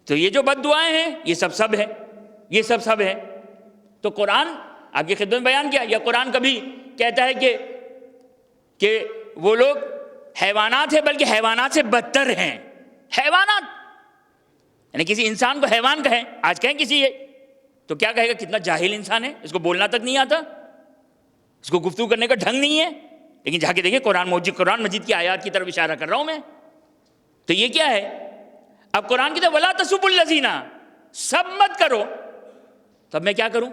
تو یہ جو بد دعائیں ہیں یہ سب ہے، یہ سب ہے۔ تو قرآن آپ کی خدمت میں بیان کیا، یا قرآن کبھی کہتا ہے کہ وہ لوگ حیوانات ہیں بلکہ حیوانات سے بدتر ہیں۔ حیوانات یعنی کسی انسان کو حیوان کہیں، آج کہیں کسی تو کیا کہے گا؟ کتنا جاہل انسان ہے، اس کو بولنا تک نہیں آتا، اس کو گفتگو کرنے کا ڈھنگ نہیں ہے۔ لیکن جا کے دیکھیں قرآن مجید کی آیات کی طرف اشارہ کر رہا ہوں میں، تو یہ کیا ہے؟ اب قرآن کی طرف وَلَا تَسُبُّوا الَّذِينَ، سب مت کرو، تب میں کیا کروں؟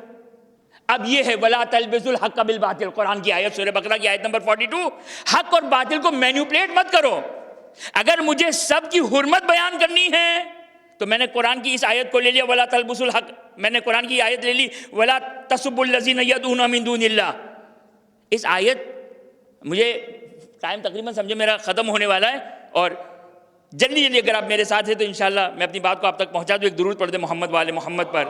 اب یہ ہے وَلَا تَلْبِسُوا الْحَقَّ بِالْبَاطِلِ، قرآن کی آیت سورہ بقرہ کی آیت نمبر 42۔ حق اور باطل کو مینیپولیٹ مت کرو۔ اگر مجھے سب کی حرمت بیان کرنی ہے تو میں نے قرآن کی اس آیت کو لے لیا وَلَا تَلْبِسُوا الْحَقَّ، میں نے قرآن کی آیت لے لی وَلَا تَسُبُّوا الَّذِينَ يَدْعُونَ مِن دُونِ اللَّهِ۔ اس آیت مجھے ٹائم تقریباً سمجھے میرا ختم ہونے والا ہے، اور جلدی اگر آپ میرے ساتھ ہیں تو انشاءاللہ میں اپنی بات کو آپ تک پہنچا دوں۔ ایک درود پڑھ دیں محمد والے محمد پر۔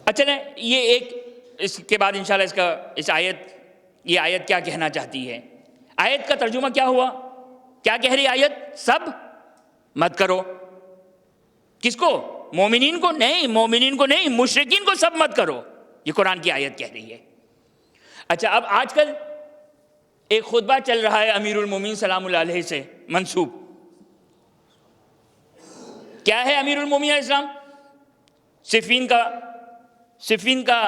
اچھا یہ ایک، اس کے بعد انشاءاللہ یہ آیت کیا کہنا چاہتی ہے؟ آیت کا ترجمہ کیا ہوا؟ کیا کہہ رہی آیت؟ سب مت کرو۔ کس کو؟ مومنین کو نہیں، مومنین کو نہیں، مشرکین کو سب مت کرو، یہ قرآن کی آیت کہہ رہی ہے۔ اچھا اب آج کل ایک خطبہ چل رہا ہے امیر المومنین سلام اللہ علیہ سے منسوب۔ کیا ہے امیر المومنین علیہ السلام؟ صفین کا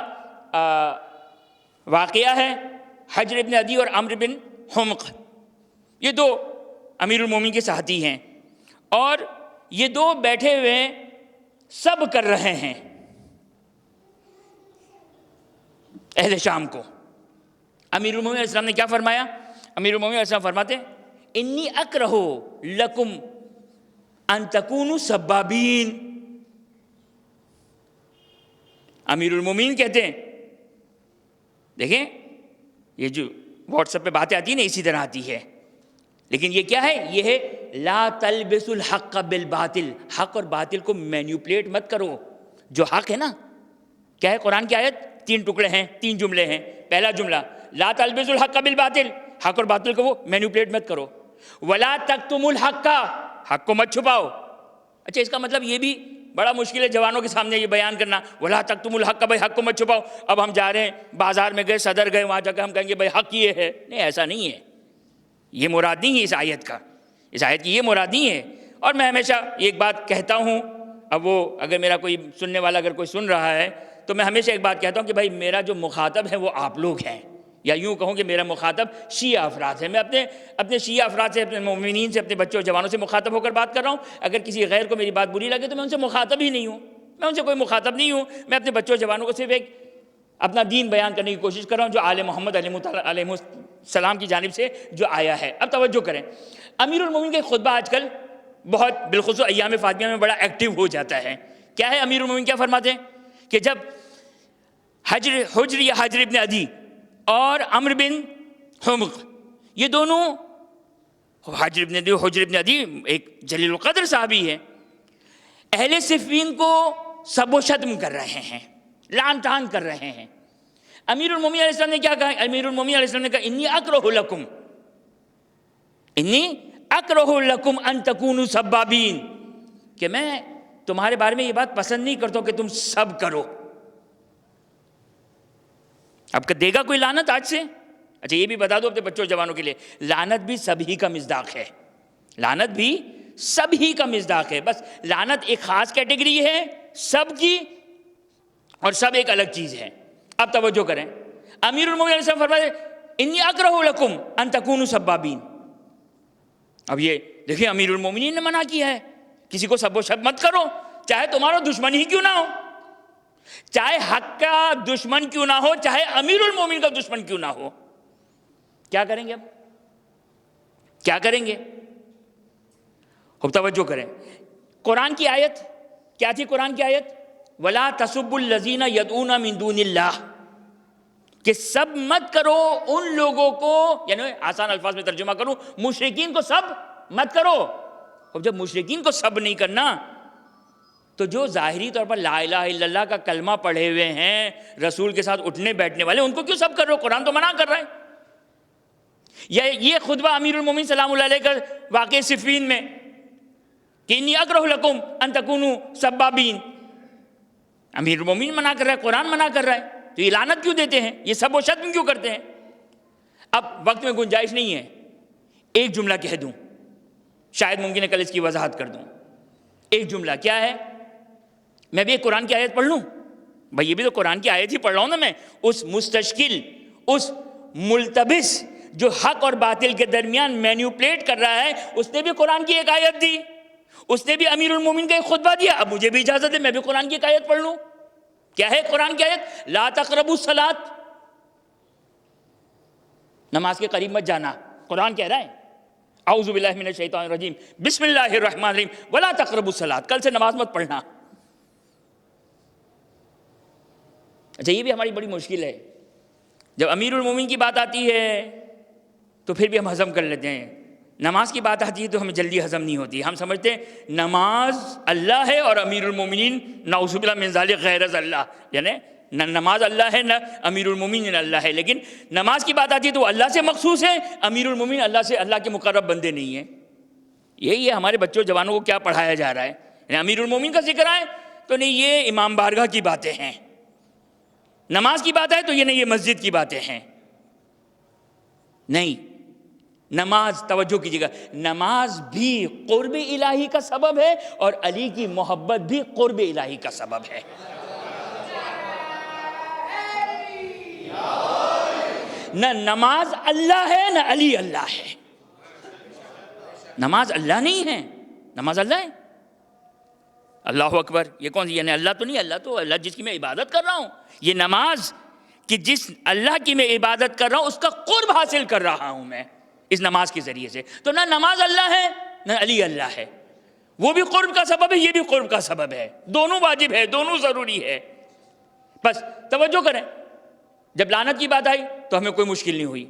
واقعہ ہے، حجر ابن عدی اور عمرو بن حمق، یہ 2 امیر المومنین کے ساتھی ہیں، اور یہ 2 بیٹھے ہوئے سب کر رہے ہیں اہل شام کو۔ امیر المومنین علیہ السلام نے کیا فرمایا؟ امیر المومنین علیہ السلام فرماتے ہیں انی اکرہ لکم ان تکونوا سبابین۔ امیر المومنین کہتے ہیں، دیکھیں یہ جو واٹس ایپ پہ باتیں آتی ہیں نا اسی طرح آتی ہے، لیکن یہ کیا ہے؟ یہ ہے لا تلبسوا الحق بالباطل، حق اور باطل کو مینیپولیٹ مت کرو۔ جو حق ہے نا، کیا ہے قرآن کی آیت؟ 3 ٹکڑے ہیں، 3 جملے ہیں۔ پہلا جملہ لا تلبسوا الحق بالباطل، حق اور باطل کو وہ مینیپولیٹ مت کرو۔ ولا تکتموا الحق، حق کو مت چھپاؤ۔ اچھا اس کا مطلب یہ بھی بڑا مشکل ہے جوانوں کے سامنے یہ بیان کرنا، ولا تکتموا الحق، بھائی حق کو مت چھپاؤ۔ اب ہم جا رہے ہیں بازار میں گئے، صدر گئے، وہاں جا کے ہم کہیں گے بھائی حق یہ ہے، نہیں ایسا نہیں ہے، یہ مراد نہیں ہے اس آیت کا، اس آیت کی یہ مراد نہیں ہے۔ اور میں ہمیشہ ایک بات کہتا ہوں، اب وہ اگر میرا کوئی سننے والا اگر کوئی سن رہا ہے تو میں ہمیشہ ایک بات کہتا ہوں کہ بھائی میرا جو مخاطب ہے وہ آپ لوگ ہیں، یا یوں کہوں کہ میرا مخاطب شیعہ افراد ہے۔ میں اپنے شیعہ افراد سے، اپنے مومنین سے، اپنے بچوں اور جوانوں سے مخاطب ہو کر بات کر رہا ہوں۔ اگر کسی غیر کو میری بات بری لگے تو میں ان سے مخاطب ہی نہیں ہوں، میں ان سے کوئی مخاطب نہیں ہوں۔ میں اپنے بچوں اور جوانوں کو صرف ایک اپنا دین بیان کرنے کی کوشش کر رہا ہوں جو آل محمد علیہ السلام کی جانب سے جو آیا ہے۔ اب توجہ کریں، امیر المومنین کا خطبہ آج کل بہت بالخصوص ایام فاطمیہ میں بڑا ایکٹیو ہو جاتا ہے۔ کیا ہے امیر المومنین کیا فرماتے ہیں کہ جب حجر ابن عدی اور عمرو بن حمق، یہ دونوں، حجر ابن عدی ایک جلیل القدر صحابی ہے، اہل صفین کو سب و شتم کر رہے ہیں، لعن طعن کر رہے ہیں۔ امیر المومنین علیہ السلام نے کیا کہا؟ امیر المومنین علیہ السلام نے کہا انی اکرہ لکم ان تکونوا سبابین، کہ میں تمہارے بارے میں یہ بات پسند نہیں کرتا ہوں کہ تم سب کرو۔ اب دے گا کوئی لعنت آج سے؟ اچھا یہ بھی بتا دو اپنے بچوں جوانوں کے لیے، لعنت بھی سب ہی کا مصداق ہے، لعنت بھی سب ہی کا مصداق ہے، بس لعنت ایک خاص کیٹیگری ہے سب کی، اور سب ایک الگ چیز ہے۔ اب توجہ کریں، امیر المومنین علیہ السلام فرماتے انی اکرہ لکم ان تکونوا سبابین۔ اب یہ دیکھیں امیر المومنین نے منع کیا ہے، کسی کو سب و شب مت کرو، چاہے تمہارا دشمن ہی کیوں نہ ہو، چاہے حق کا دشمن کیوں نہ ہو، چاہے امیر المومنین کا دشمن کیوں نہ ہو۔ کیا کریں گے؟ اب کیا کریں گے؟ اب توجہ کریں، قرآن کی آیت کیا تھی؟ قرآن کی آیت وَلَا تَسُبُّوا الَّذِينَ يَدْعُونَ مِن دُونِ اللَّهِ، کہ سب مت کرو ان لوگوں کو، یعنی آسان الفاظ میں ترجمہ کروں، مشرکین کو سب مت کرو۔ اب جب مشرکین کو سب نہیں کرنا تو جو ظاہری طور پر لا الہ الا اللہ کا کلمہ پڑھے ہوئے ہیں، رسول کے ساتھ اٹھنے بیٹھنے والے، ان کو کیوں سب کر رہے ہو؟ قرآن تو منع کر رہا ہے۔ یہ خطبہ امیر المومنین سلام اللہ علیہ کا واقع صفین میں کہ انی اکرہ لکم ان تکونوا سبابین، امیر المومنین منع کر رہا ہے، قرآن منع کر رہا ہے، تو یہ لعنت کیوں دیتے ہیں؟ یہ سب و شتم کیوں کرتے ہیں؟ اب وقت میں گنجائش نہیں ہے، ایک جملہ کہہ دوں، شاید ممکن ہے کل اس کی وضاحت کر دوں۔ ایک جملہ کیا ہے؟ میں بھی ایک قرآن کی آیت پڑھ لوں؟ بھائی یہ بھی تو قرآن کی آیت ہی پڑھ رہا ہوں نا میں۔ اس مستشکل، اس ملتبس جو حق اور باطل کے درمیان مینیوپلیٹ کر رہا ہے، اس نے بھی قرآن کی ایک آیت دی، اس نے بھی امیر المومنین کا ایک خطبہ دیا، اب مجھے بھی اجازت ہے میں بھی قرآن کی ایک آیت پڑھ لوں۔ کیا ہے قرآن کی آیت؟ لا تقربوا الصلاۃ، نماز کے قریب مت جانا۔ قرآن کہہ رہا ہے اعوذ باللہ من الشیطان الرجیم بسم اللہ الرحمن الرحیم ولا تقربوا الصلاۃ، کل سے نماز مت پڑھنا۔ اچھا یہ بھی ہماری بڑی مشکل ہے، جب امیر المومنین کی بات آتی ہے تو پھر بھی ہم ہضم کر لیتے ہیں، نماز کی بات آتی ہے تو ہمیں جلدی ہضم نہیں ہوتی، ہم سمجھتے ہیں نماز اللہ ہے اور امیر المومنین نعوذ باللہ من ذالک غیر اللہ، یعنی نہ نماز اللہ ہے نہ امیر المومنین اللہ ہے، لیکن نماز کی بات آتی ہے تو وہ اللہ سے مخصوص ہے، امیر المومنین اللہ کے مقرب بندے نہیں ہیں۔ یہی ہے ہمارے بچوں جوانوں کو کیا پڑھایا جا رہا ہے، یعنی امیر المومنین کا ذکر آئے تو نہیں یہ امام بارگاہ کی باتیں ہیں، نماز کی بات ہے تو یہ نہیں یہ مسجد کی باتیں ہیں۔ نہیں، نماز، توجہ کیجیے گا، نماز بھی قرب الہی کا سبب ہے اور علی کی محبت بھی قرب الہی کا سبب ہے۔ نہ نماز اللہ ہے نہ علی اللہ ہے، نماز اللہ نہیں ہے، نماز اللہ ہے۔ اللہ اکبر، یہ کون سی؟ یعنی اللہ تو نہیں، اللہ تو اللہ جس کی میں عبادت کر رہا ہوں، یہ نماز کہ جس اللہ کی میں عبادت کر رہا ہوں اس کا قرب حاصل کر رہا ہوں میں اس نماز کے ذریعے سے، تو نہ نماز اللہ ہے نہ علی اللہ ہے، وہ بھی قرب کا سبب ہے، یہ بھی قرب کا سبب ہے، دونوں واجب ہے، دونوں ضروری ہے۔ بس توجہ کریں، جب لعنت کی بات آئی تو ہمیں کوئی مشکل نہیں ہوئی،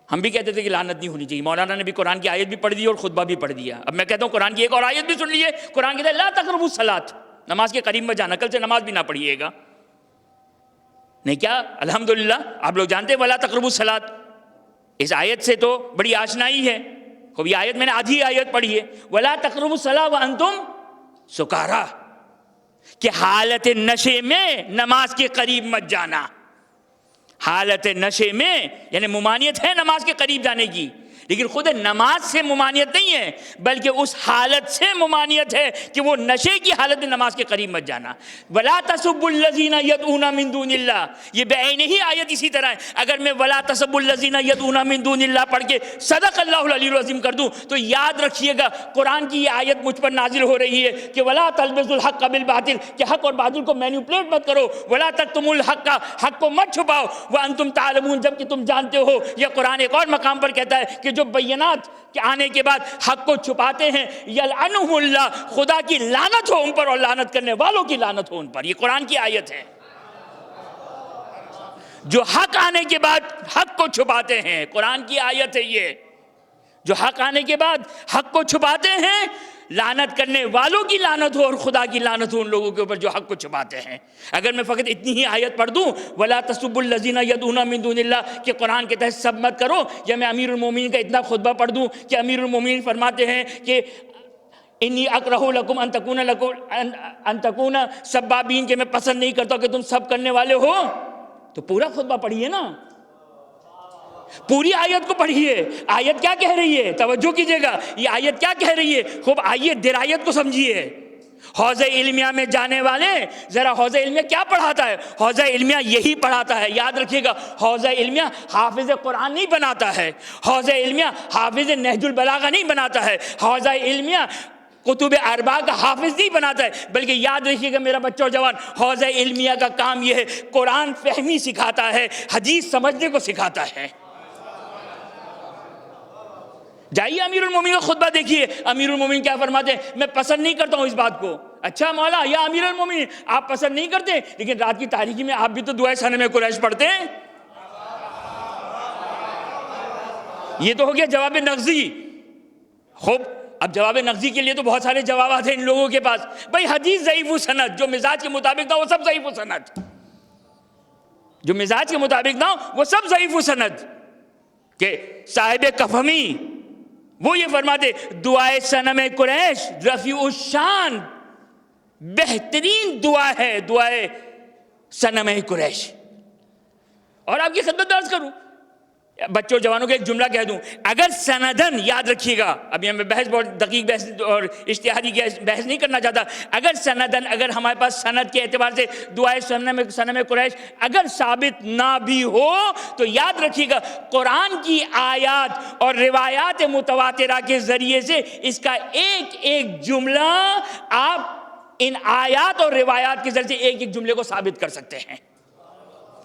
ہم بھی کہتے تھے کہ لعنت نہیں ہونی چاہیے، مولانا نے بھی قرآن کی آیت بھی پڑھ دی اور خطبہ بھی پڑھ دیا، اب میں کہتا ہوں قرآن کی ایک اور آیت بھی سن لیے، قرآن کہتا ہے لا تقربوا الصلاۃ، نماز کے قریب میں جانا، کل سے نماز بھی نہ پڑھیے گا۔ نہیں کیا الحمدللہ آپ لوگ جانتے ہیں ولا تقربوا الصلاۃ، اس آیت سے تو بڑی آشنائی ہے، خوب یہ آیت میں نے آدھی آیت پڑھی ہے، ولا تقربوا الصلاۃ وانتم سکارا، کہ حالت نشے میں نماز کے قریب مت جانا، حالت نشے میں یعنی ممانعت ہے نماز کے قریب جانے کی، لیکن خود نماز سے ممانعت نہیں ہے بلکہ اس حالت سے ممانعت ہے کہ وہ نشے کی حالت میں نماز کے قریب مت جانا۔ ولا تسبوا الذین یدعون من دون اللہ، یہ بعین ہی آیت اسی طرح ہے، اگر میں ولا تسبوا الذین یدعون من دون اللہ پڑھ کے صدق اللہ العلی العظیم کر دوں تو یاد رکھیے گا قرآن کی یہ آیت مجھ پر نازل ہو رہی ہے کہ ولا تلبسوا الحق بالباطل، کہ حق اور باطل کو مینیپولیٹ مت کرو، ولا تکتموا الحق، حق کو مت چھپاؤ، وانتم تعلمون، جبکہ تم جانتے ہو۔ یہ قرآن ایک اور مقام پر کہتا ہے کہ جو بینات کے آنے کے بعد حق کو چھپاتے ہیں یلعنہم اللہ، خدا کی لعنت ہو ان پر اور لعنت کرنے والوں کی لعنت ہو ان پر، یہ قرآن کی آیت ہے۔ جو حق آنے کے بعد حق کو چھپاتے ہیں، قرآن کی آیت ہے یہ، جو حق آنے کے بعد حق کو چھپاتے ہیں لعنت کرنے والوں کی لعنت ہو اور خدا کی لعنت ہو ان لوگوں کے اوپر جو حق کو چھپاتے ہیں۔ اگر میں فقط اتنی ہی آیت پڑھ دوں وَلَا تَسُبُّوا الَّذِينَ يَدْعُونَ مِن دُونِ اللَّهِ کہ قرآن کے تحت سب مت کرو، یا میں امیر المومنین کا اتنا خطبہ پڑھ دوں کہ امیر المومنین فرماتے ہیں کہ انی اکرہ لکم ان تکون سبابین، کہ میں پسند نہیں کرتا کہ تم سب کرنے والے ہو، تو پورا خطبہ پڑھیے نا، پوری آیت کو پڑھیے۔ آیت کیا کہہ رہی ہے؟ توجہ کیجئے گا، یہ آیت کیا کہہ رہی ہے؟ خوب آئیے درایت کو سمجھیے۔ حوضہ علمیہ میں جانے والے ذرا حوضہ علمیہ کیا پڑھاتا ہے؟ حوضہ علمیہ یہی پڑھاتا ہے، یاد رکھیے گا، حوضہ علمیہ حافظ قرآن نہیں بناتا ہے، حوضہ علمیہ حافظ نہج البلاغہ نہیں بناتا ہے، حوضہ علمیہ کتب اربعہ کا حافظ نہیں بناتا ہے، بلکہ یاد رکھیے گا میرا بچہ اور جوان، حوضہ علمیہ کا کام یہ ہے قرآن فہمی سکھاتا ہے، حدیث سمجھنے کو سکھاتا ہے۔ جائیے امیر المومنین کا خطبہ دیکھیے، امیر المومنین کیا فرماتے ہیں؟ میں پسند نہیں کرتا ہوں اس بات کو۔ اچھا مولا یا امیر المومنین، آپ پسند نہیں کرتے، لیکن رات کی تاریکی میں آپ بھی تو دعائے صنم قریش پڑھتے ہیں۔ یہ تو ہو گیا جواب نغزی۔ خوب، اب جواب نغزی کے لیے تو بہت سارے جوابات ہیں ان لوگوں کے پاس۔ بھائی حدیث ضعیف و سند، جو مزاج کے مطابق تھا وہ سب ضعیف و سند، جو مزاج کے مطابق تھا وہ سب ضعیف و سند۔ کہ صاحب کفہمی وہ یہ فرماتے دعائے صنم قریش رفیع الشان، بہترین دعا ہے دعائے صنم قریش۔ اور آپ کی خدمت میں عرض کروں، بچوں جوانوں کے ایک جملہ کہہ دوں، اگر سندن، یاد رکھیے گا، ابھی ہمیں بحث بہت دقیق بحث اور اجتہادی بحث نہیں کرنا چاہتا، اگر سندن، اگر ہمارے پاس سند کے اعتبار سے دعائے صنم قریش اگر ثابت نہ بھی ہو تو یاد رکھیے گا قرآن کی آیات اور روایات متواترہ کے ذریعے سے اس کا ایک ایک جملہ آپ ان آیات اور روایات کے ذریعے سے ایک ایک جملے کو ثابت کر سکتے ہیں۔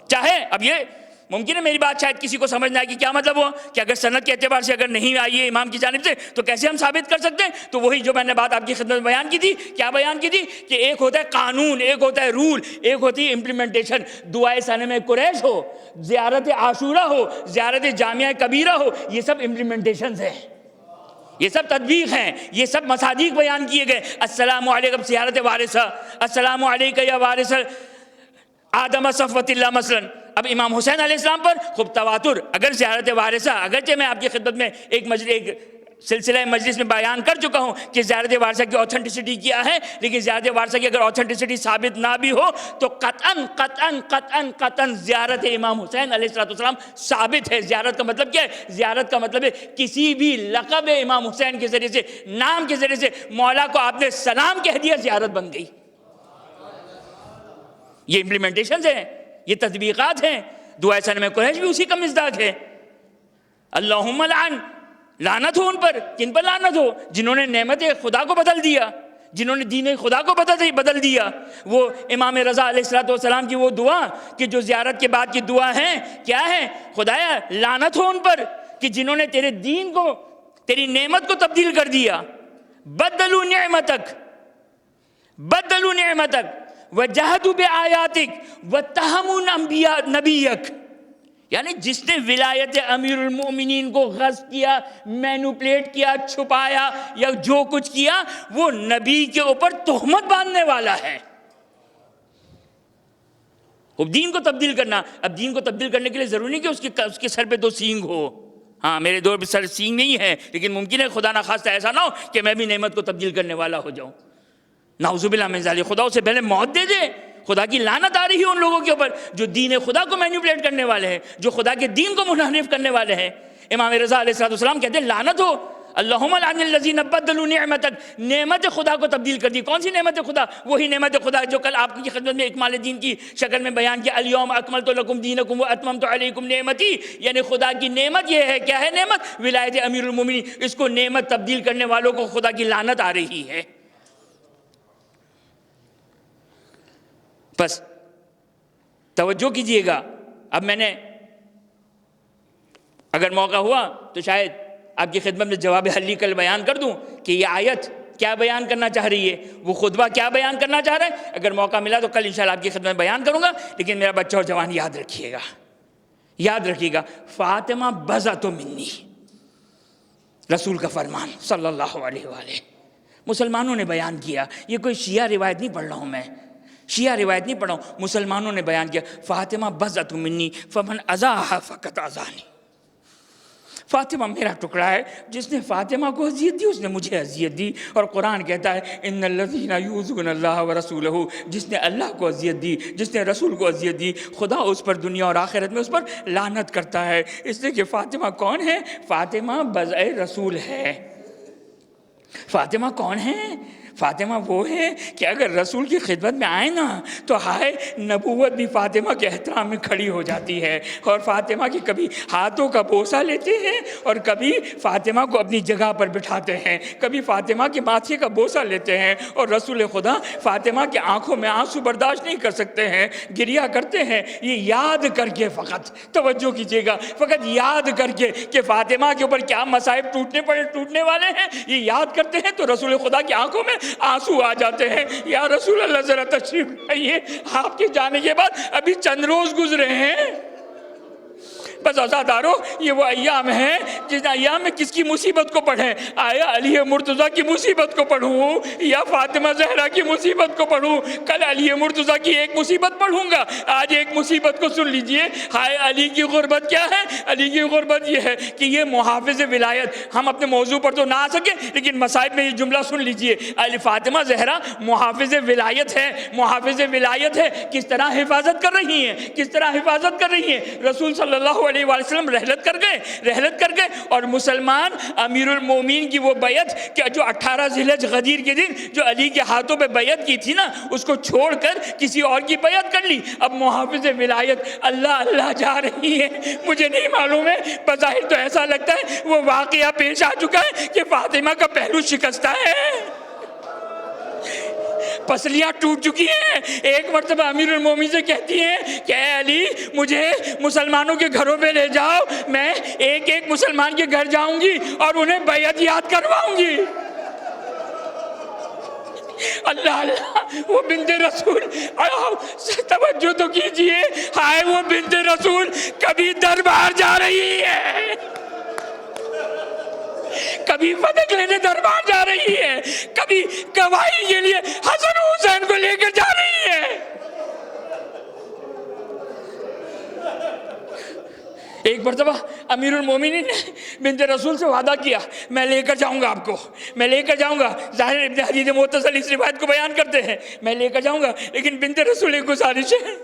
چاہے اب یہ ممکن ہے میری بات شاید کسی کو سمجھ نہ آئے کہ کیا مطلب ہوا کہ اگر سند کے اعتبار سے اگر نہیں آئی ہے امام کی جانب سے تو کیسے ہم ثابت کر سکتے ہیں؟ تو وہی جو میں نے بات آپ کی خدمت میں بیان کی تھی، کیا بیان کی تھی کہ ایک ہوتا ہے قانون، ایک ہوتا ہے رول، ایک ہوتی ہے امپلیمنٹیشن۔ دعائے صنم قریش ہو، زیارت عاشورہ ہو، زیارت جامعہ کبیرہ ہو، یہ سب امپلیمنٹیشنز ہیں، یہ سب تطبیق ہیں، یہ سب مصادیق بیان کیے گئے۔ السلام علیکم زیارت وارثہ، السلام علیکم یا وارث آدم صفوت اللہ مثلا۔ اب امام حسین علیہ السلام پر خوب تواتر، اگر زیارت وارثہ، اگرچہ میں آپ کی خدمت میں ایک سلسلہ مجلس میں بیان کر چکا ہوں کہ زیارت وارثہ کی اوتھنٹسٹی کیا ہے، لیکن زیارت وارثہ کی اگر اوتھنٹسٹی ثابت نہ بھی ہو تو قطعاً زیارت امام حسین علیہ السلام ثابت ہے۔ زیارت کا مطلب کیا ہے؟ زیارت کا مطلب ہے کسی بھی لقب امام حسین کے ذریعے سے، نام کے ذریعے سے مولا کو آپ نے سلام کہہ دیا، زیارت بن گئی۔ یہ امپلیمنٹیشنز ہیں، یہ تطبیقات ہیں۔ دعائے صنم قریش بھی اسی کا مصداق ہے۔ اللہم لعن، لعنت ہو ان پر، کن پر لعنت ہو؟ جنہوں نے نعمت خدا کو بدل دیا، جنہوں نے دین خدا کو بدل دیا۔ وہ امام رضا علیہ السلام کی وہ دعا کہ جو زیارت کے بعد کی دعا ہیں کیا ہے؟ خدایا لعنت ہو ان پر کہ جنہوں نے تیرے دین کو، تیری نعمت کو تبدیل کر دیا۔ بدلوا نعمتک وجحدوا بآیاتک واتہموا نبیک، یعنی جس نے ولایت امیر المؤمنین کو غصب کیا، مینوپلیٹ کیا، چھپایا یا جو کچھ کیا، وہ نبی کے اوپر تہمت باندھنے والا ہے۔ اب دین کو تبدیل کرنا، اب دین کو تبدیل کرنے کے لیے ضروری نہیں کہ اس کے سر پہ 2 سینگ ہو۔ ہاں میرے 2 سر سینگ نہیں ہے، لیکن ممکن ہے خدا نخواستہ ایسا نہ ہو کہ میں بھی نعمت کو تبدیل کرنے والا ہو جاؤں۔ نعوذ باللہ من ذالک، خدا اسے پہلے موت دے دے۔ خدا کی لعنت آ رہی ہے ان لوگوں کے اوپر جو دین خدا کو مینیپولیٹ کرنے والے ہیں، جو خدا کے دین کو منحرف کرنے والے ہیں۔ امام رضا علیہ السلام کہتے ہیں لعنت ہو، اللہم لعن الذین بدلوا نعمتک، نعمت خدا کو تبدیل کر دی۔ کون سی نعمت خدا؟ وہی نعمت خدا جو کل آپ کی خدمت میں اکمال دین کی شکل میں بیان کیا، الیوم اکملت لکم دینکم واتممت علیکم نعمتی، یعنی خدا کی نعمت یہ ہے۔ کیا ہے نعمت؟ ولایت امیر المومنین۔ اس کو نعمت تبدیل کرنے والوں کو خدا کی لعنت آ رہی ہے۔ بس توجہ کیجئے گا، اب میں نے اگر موقع ہوا تو شاید آپ کی خدمت میں جواب حلی کل بیان کر دوں کہ یہ آیت کیا بیان کرنا چاہ رہی ہے، وہ خطبہ کیا بیان کرنا چاہ رہا ہے۔ اگر موقع ملا تو کل انشاءاللہ آپ کی خدمت میں بیان کروں گا، لیکن میرا بچہ اور جوان یاد رکھیے گا فاطمہ بضعۃ منی، رسول کا فرمان صلی اللہ علیہ وآلہ، مسلمانوں نے بیان کیا، یہ کوئی شیعہ روایت نہیں پڑھ رہا ہوں میں، شیعہ روایت نہیں پڑھ رہا ہوں، مسلمانوں نے بیان کیا، فاطمہ بضعۃ منی فمن اذاها فقط اذانی، فاطمہ میرا ٹکڑا ہے، جس نے فاطمہ کو اذیت دی اس نے مجھے اذیت دی۔ اور قرآن کہتا ہے ان الذین یؤذون اللہ ورسولہ، جس نے اللہ کو اذیت دی، جس نے رسول کو اذیت دی، خدا اس پر دنیا اور آخرت میں اس پر لعنت کرتا ہے۔ اس لیے کہ فاطمہ کون ہے؟ فاطمہ بضع رسول ہے۔ فاطمہ کون ہے؟ فاطمہ وہ ہے کہ اگر رسول کی خدمت میں آئے نا تو ہائے نبوت بھی فاطمہ کے احترام میں کھڑی ہو جاتی ہے، اور فاطمہ کی کبھی ہاتھوں کا بوسہ لیتے ہیں اور کبھی فاطمہ کو اپنی جگہ پر بٹھاتے ہیں، کبھی فاطمہ کے ماتھے کا بوسہ لیتے ہیں، اور رسول خدا فاطمہ کی آنکھوں میں آنسو برداشت نہیں کر سکتے ہیں، گریہ کرتے ہیں۔ یہ یاد کر کے فقط توجہ کیجیے گا، فقط یاد کر کے کہ فاطمہ کے اوپر کیا مصائب ٹوٹنے والے ہیں، یہ یاد کرتے ہیں تو رسول خدا کی آنکھوں میں آنسو آ جاتے ہیں۔ یا رسول اللہ ذرا تشریف لائیے، آپ کے جانے کے بعد ابھی چند روز گزرے ہیں۔ بس عزادارو، یہ وہ ایام ہیں جن ایام میں کس کی مصیبت کو پڑھیں؟ آیا علی مرتضیٰ کی مصیبت کو پڑھوں یا فاطمہ زہرا کی مصیبت کو پڑھوں؟ کل علی مرتضیٰ کی ایک مصیبت پڑھوں گا، آج ایک مصیبت کو سن لیجئے۔ ہائے علی کی غربت کیا ہے؟ علی کی غربت یہ ہے کہ یہ محافظ ولایت، ہم اپنے موضوع پر تو نہ آ سکے لیکن مصائب میں یہ جملہ سن لیجئے، علی فاطمہ زہرا محافظ ولایت ہے، محافظ ولایت ہے، کس طرح حفاظت کر رہی ہیں، کس طرح حفاظت کر رہی ہیں۔ رسول صلی اللہ علیہ وسلم رحلت کر گئے اور مسلمان امیر المومنین کی وہ بیعت کہ جو 18 ذی الحجہ غدیر کے دن جو علی کے ہاتھوں پہ بیعت کی تھی نا، اس کو چھوڑ کر کسی اور کی بیعت کر لی۔ اب محافظ ولایت اللہ اللہ جا رہی ہے، مجھے نہیں معلوم ہے، بظاہر تو ایسا لگتا ہے وہ واقعہ پیش آ چکا ہے کہ فاطمہ کا پہلو شکستہ ہے، پسلیاں ٹوٹ چکی ہیں۔ ایک مرتبہ امیر المومنین سے کہتی ہیں کہ اے علی مجھے مسلمانوں کے گھروں پہ لے جاؤ، میں ایک ایک مسلمان کے گھر جاؤں گی اور انہیں بیعت یاد کرواؤں گی۔ اللہ اللہ، وہ بنت رسول، توجہ تو کیجئے، ہائے وہ بنت رسول کبھی دربار جا رہی ہے، کبھی فتح لینے دربار جا رہی ہے، کبھی گواہی کے لیے حسن حسین کو لے کر جا رہی ہے۔ ایک مرتبہ امیر المومنین نے بنت رسول سے وعدہ کیا، میں لے کر جاؤں گا آپ کو، میں لے کر جاؤں گا۔ ظاہر ابن حدید متصل اس روایت کو بیان کرتے ہیں، میں لے کر جاؤں گا، لیکن بنت رسول ایک گزارش ہے،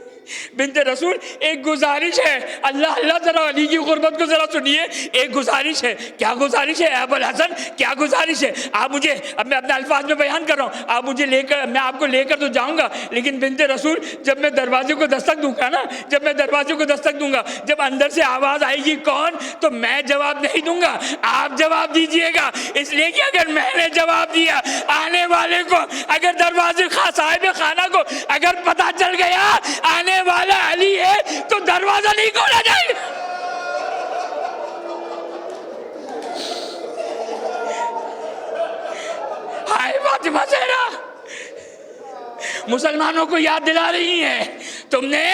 بنت رسول ایک گزارش ہے۔ اللہ اللہ، ذرا علی کی غربت کو ذرا سنیے، ایک گزارش ہے۔ کیا گزارش ہے ابو الحسن؟ کیا گزارش ہے؟ آپ مجھے، اب میں اپنے الفاظ میں بیان کر رہا ہوں، آپ مجھے لے کر، میں آپ کو لے کر تو جاؤں گا، لیکن بنت رسول جب میں دروازے کو دستک دوں گا نا، جب میں دروازے کو دستک دوں گا، جب اندر سے آواز آئے گی کون، تو میں جواب نہیں دوں گا، آپ جواب دیجئے گا، اس لیے کہ اگر میں نے جواب دیا، آنے والے کو، اگر دروازے صاحب خانہ کو اگر پتہ چل گیا آنے والا علی ہے تو دروازہ نہیں کھولا جائے گا۔ ہائے فاطمہ زہرا مسلمانوں کو یاد دلا رہی ہیں، تم نے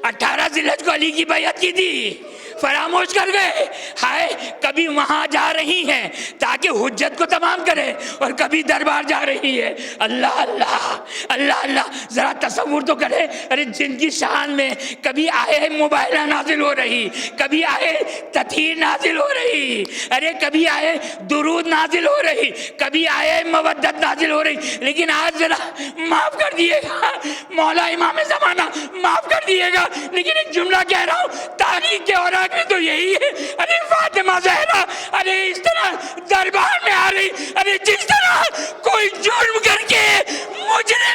18 ذی الحجہ کو علی کی بیعت کی تھی، فراموش کر گئے۔ ہائے کبھی وہاں جا رہی ہیں تاکہ حجت کو تمام کرے، اور کبھی دربار جا رہی ہے۔ اللہ اللہ اللہ اللہ، ذرا تصور تو کرے، ارے جن کی شان میں کبھی آئے مباہلہ نازل ہو رہی، کبھی آئے تطہیر نازل ہو رہی، ارے کبھی آئے درود نازل ہو رہی، کبھی آئے مودت نازل ہو رہی، لیکن آج ذرا معاف کر دیے گا مولا امام زمانہ، معاف کر دیے گا، لیکن ایک جملہ کہہ رہا ہوں، تاریخ کے اوراق میں تو یہی ہے، ارے فاطمہ زہرا ارے اس طرح دربار میں آ رہی، ارے جس طرح کوئی جرم کر کے مجرم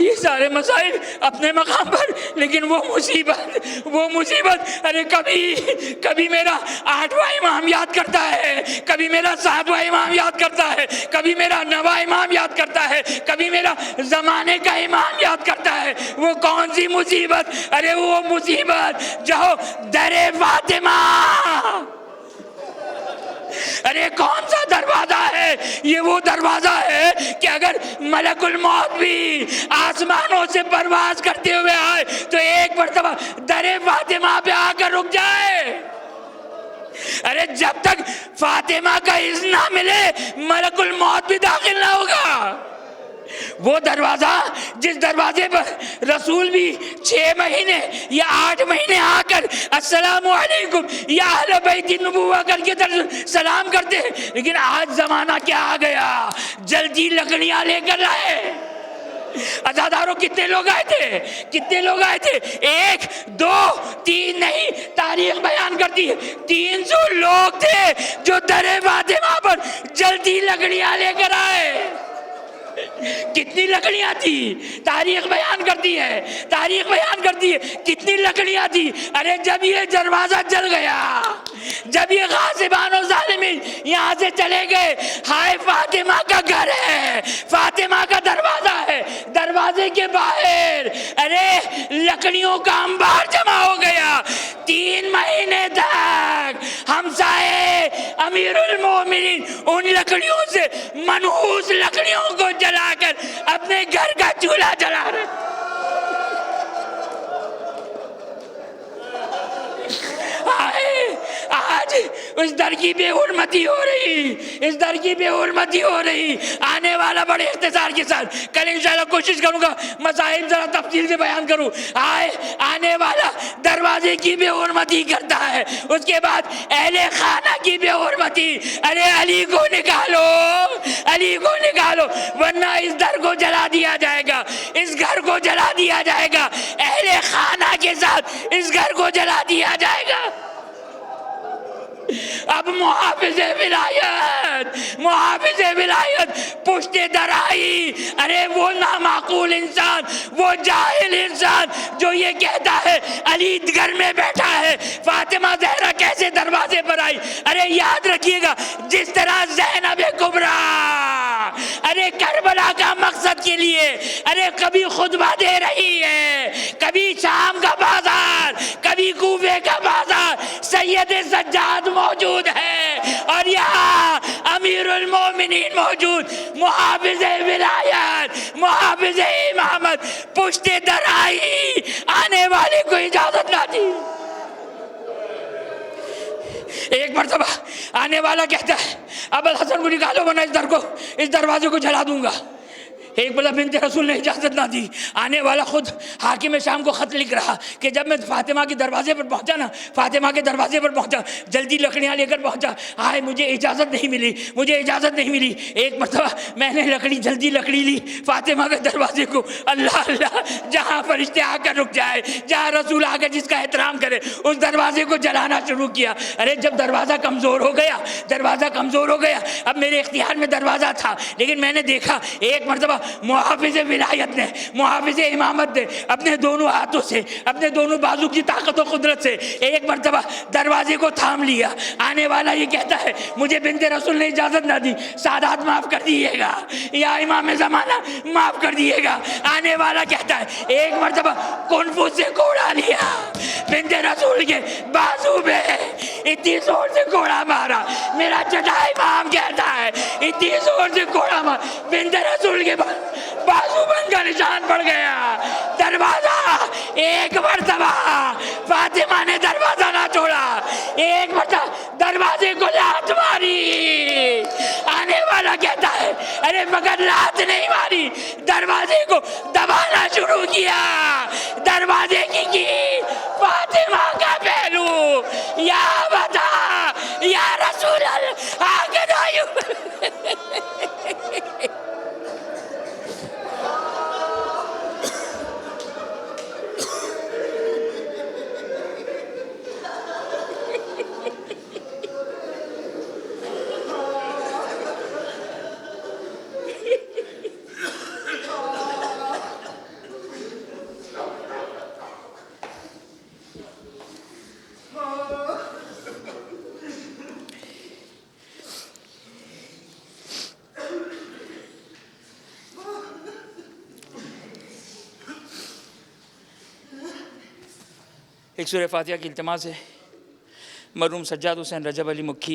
یہ سارے مسائل اپنے مقام پر، لیکن وہ مصیبت ارے کبھی میرا 8واں امام یاد کرتا ہے، کبھی میرا 7واں امام یاد کرتا ہے، کبھی میرا 9واں امام یاد کرتا ہے، کبھی میرا زمانے کا امام یاد کرتا ہے۔ وہ کون سی مصیبت؟ ارے وہ مصیبت جو در فاطمہ ارے کون سا دروازہ ہے؟ یہ وہ دروازہ ہے کہ اگر ملک الموت بھی آسمانوں سے پرواز کرتے ہوئے آئے تو ایک مرتبہ در فاطمہ پہ آ کر رک جائے۔ ارے جب تک فاطمہ کا اذن نہ ملے ملک الموت بھی داخل نہ ہوگا۔ وہ دروازہ جس دروازے پر رسول بھی 6 مہینے یا 8 مہینے آ کر السلام علیکم یا اہل بیت النبوہ کر کے سلام کرتے ہیں، لیکن آج زمانہ کیا آ گیا، جلدی لکڑیاں لے کر لائے۔ عزاداروں کتنے لوگ آئے تھے؟ کتنے لوگ آئے تھے؟ 1 2 3 نہیں، تاریخ بیان کرتی ہے 300 لوگ تھے جو در فاطمہ پر جلدی لکڑیاں لے کر آئے۔ کتنی لکڑیاں تھی؟ تاریخ بیان کرتی ہے، تاریخ بیان کرتی ہے کتنی لکڑیاں تھی۔ ارے جب یہ دروازہ جل گیا، جب یہ غاصبان و ظالمین یہاں سے چلے گئے، ہائے فاطمہ کا گھر ہے، فاطمہ کا دروازہ ہے، دروازے کے باہر ارے لکڑیوں کا انبار جمع ہو گیا۔ 3 مہینے تک ہمسائے امیر المومنین ان لکڑیوں سے منحوس لکڑیوں کو جلا کر اپنے گھر کا چولہا جلا رہے۔ آج اس در کی بے حرمتی ہو رہی، اس در کی بے حرمتی ہو رہی۔ آنے والا بڑے اختصار کے ساتھ کل انشاءاللہ کوشش کروں گا مسائل ذرا تفصیل سے بیان کروں۔ آنے والا دروازے کی بے حرمتی کرتا ہے، اس کے بعد اہل خانہ کی بے حرمتی۔ ارے علی کو نکالو، علی کو نکالو ورنہ اس در کو جلا دیا جائے گا، اس گھر کو جلا دیا جائے گا، اہل خانہ کے ساتھ اس گھر کو جلا دیا جائے گا۔ اب محافظ ولایت، محافظ ولایت پشت در آئی۔ ارے وہ نامعقول انسان، وہ جاہل انسان جو یہ کہتا ہے علی گھر میں بیٹھا ہے، فاطمہ زہرا کیسے دروازے پر آئی؟ ارے یاد رکھیے گا جس طرح زینب کبریٰ ارے کربلا کا مقصد کے لیے ارے کبھی خطبہ دے رہی ہے، کبھی شام کا بازار، کبھی کوفے کا بازار، سید سجاد موجود ہے اور یہاں امیر المومنین موجود، محافظ ولایت، محافظ امامت پشت در آئی، آنے والے کو اجازت نہ دی۔ ایک مرتبہ آنے والا کہتا ہے ابو الحسن کو نکالو ورنہ اس دروازے کو جلا دوں گا۔ ایک بلا بنت رسول نے اجازت نہ دی۔ آنے والا خود حاکم شام کو خط لکھ رہا کہ جب میں فاطمہ کے دروازے پر پہنچا نا، فاطمہ کے دروازے پر پہنچا، جلدی لکڑیاں لے کر پہنچا، مجھے اجازت نہیں ملی، مجھے اجازت نہیں ملی۔ ایک مرتبہ میں نے جلدی لکڑی لی، فاطمہ کے دروازے کو اللہ اللہ جہاں فرشتے آ کر رک جائے، جہاں رسول آ کر جس کا احترام کرے، اس دروازے کو جلانا شروع کیا۔ ارے جب دروازہ کمزور ہو گیا، دروازہ کمزور ہو گیا، اب میرے اختیار میں دروازہ تھا، لیکن میں نے دیکھا ایک مرتبہ محافظ ولایت نے، محافظ امامت نے اپنے دونوں ہاتھوں سے، اپنے دونوں بازو کی طاقت و قدرت سے ایک مرتبہ دروازے کو تھام لیا۔ آنے والا یہ کہتا ہے مجھے بنت رسول نے اجازت نہ دی، سادات معاف کر دیئے گا یا امام زمانہ معاف کر دیئے گا۔ آنے والا کہتا ہے ایک مرتبہ کنفوس سے کوڑا لیا، بنت رسول کے بازو میں اتنی زور سے کوڑا مارا، میرا چچا امام کہتا ہے اتنی زور سے کوڑا مارا، بنت رسول کے بازو بند کا نشان پڑ گیا۔ دروازہ ایک مرتبہ فاطمہ نے دروازہ نہ چھوڑا، ایک مرتبہ دروازے کو لات ماری۔ آنے والا کہتا ہے ارے مگر لات نہیں ماری، دروازے کو دبانا شروع کیا، دروازے کی فاطمہ کا پہلو، یا بتا یا رسول اللہ آگے آئیو۔ ایک سورہ فاتحہ کی التماس ہے۔ مرحوم سجاد حسین رجب علی مکھی